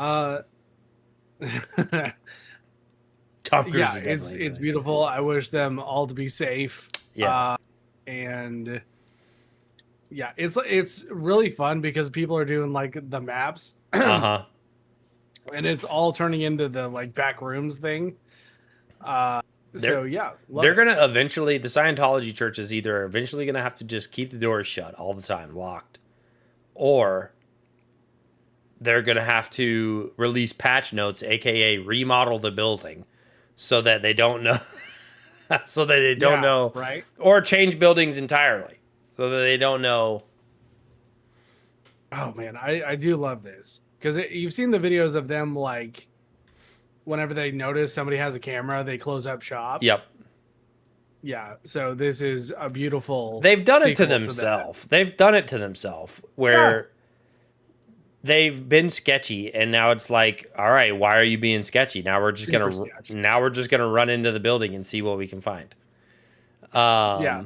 Tom Cruise. Yeah, it's beautiful. I wish them all to be safe. Yeah, and yeah, it's really fun because people are doing like the maps. Uh-huh. And it's all turning into the like back rooms thing. So yeah, they're going to eventually, the Scientology church is either eventually going to have to just keep the doors shut all the time, locked, or they're going to have to release patch notes, aka remodel the building, so that they don't know, know, right? Or change buildings entirely, so that they don't know. Oh man, I do love this because you've seen the videos of them like. Whenever they notice somebody has a camera, they close up shop. Yep. Yeah. So this is a beautiful. They've done it to themselves. They've done it to themselves where they've been sketchy, and now it's like, all right, why are you being sketchy? Now we're just gonna run into the building and see what we can find. Yeah.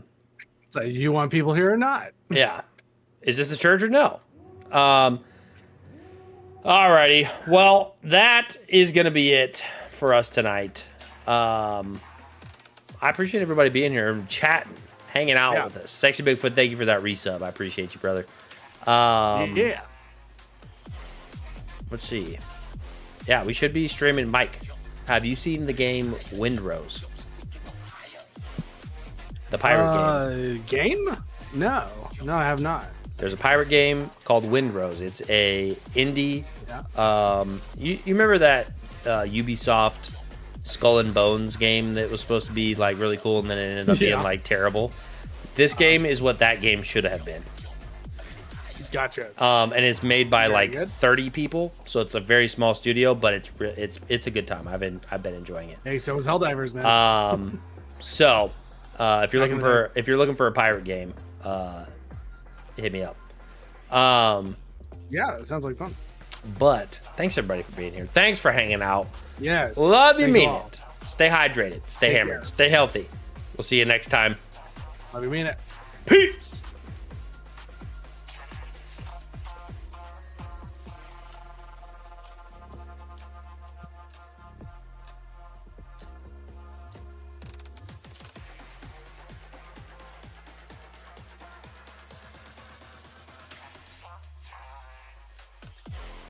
So you want people here or not? Yeah. Is this a church or no? Alrighty, well, that is going to be it for us tonight. I appreciate everybody being here, chatting, hanging out with us. Sexy Bigfoot, thank you for that resub. I appreciate you, brother. Yeah. Let's see. Yeah, we should be streaming. Mike, have you seen the game Windrose? The pirate game? No, I have not. There's a pirate game called Windrose. It's a indie. Yeah. You remember that Ubisoft Skull and Bones game that was supposed to be like really cool, and then it ended up being like terrible? This game is what that game should have been. Gotcha. And it's made by like 30 people, so it's a very small studio, but it's a good time. I've been enjoying it. Hey, so is Helldivers, man. So if you're looking for a pirate game, hit me up. Yeah, it sounds like fun. But thanks everybody for being here. Thanks for hanging out. Yes. Love you, Thank mean all. it. Stay hydrated. Stay Take hammered. care. Stay healthy. We'll see you next time. Love you, mean it. Peace.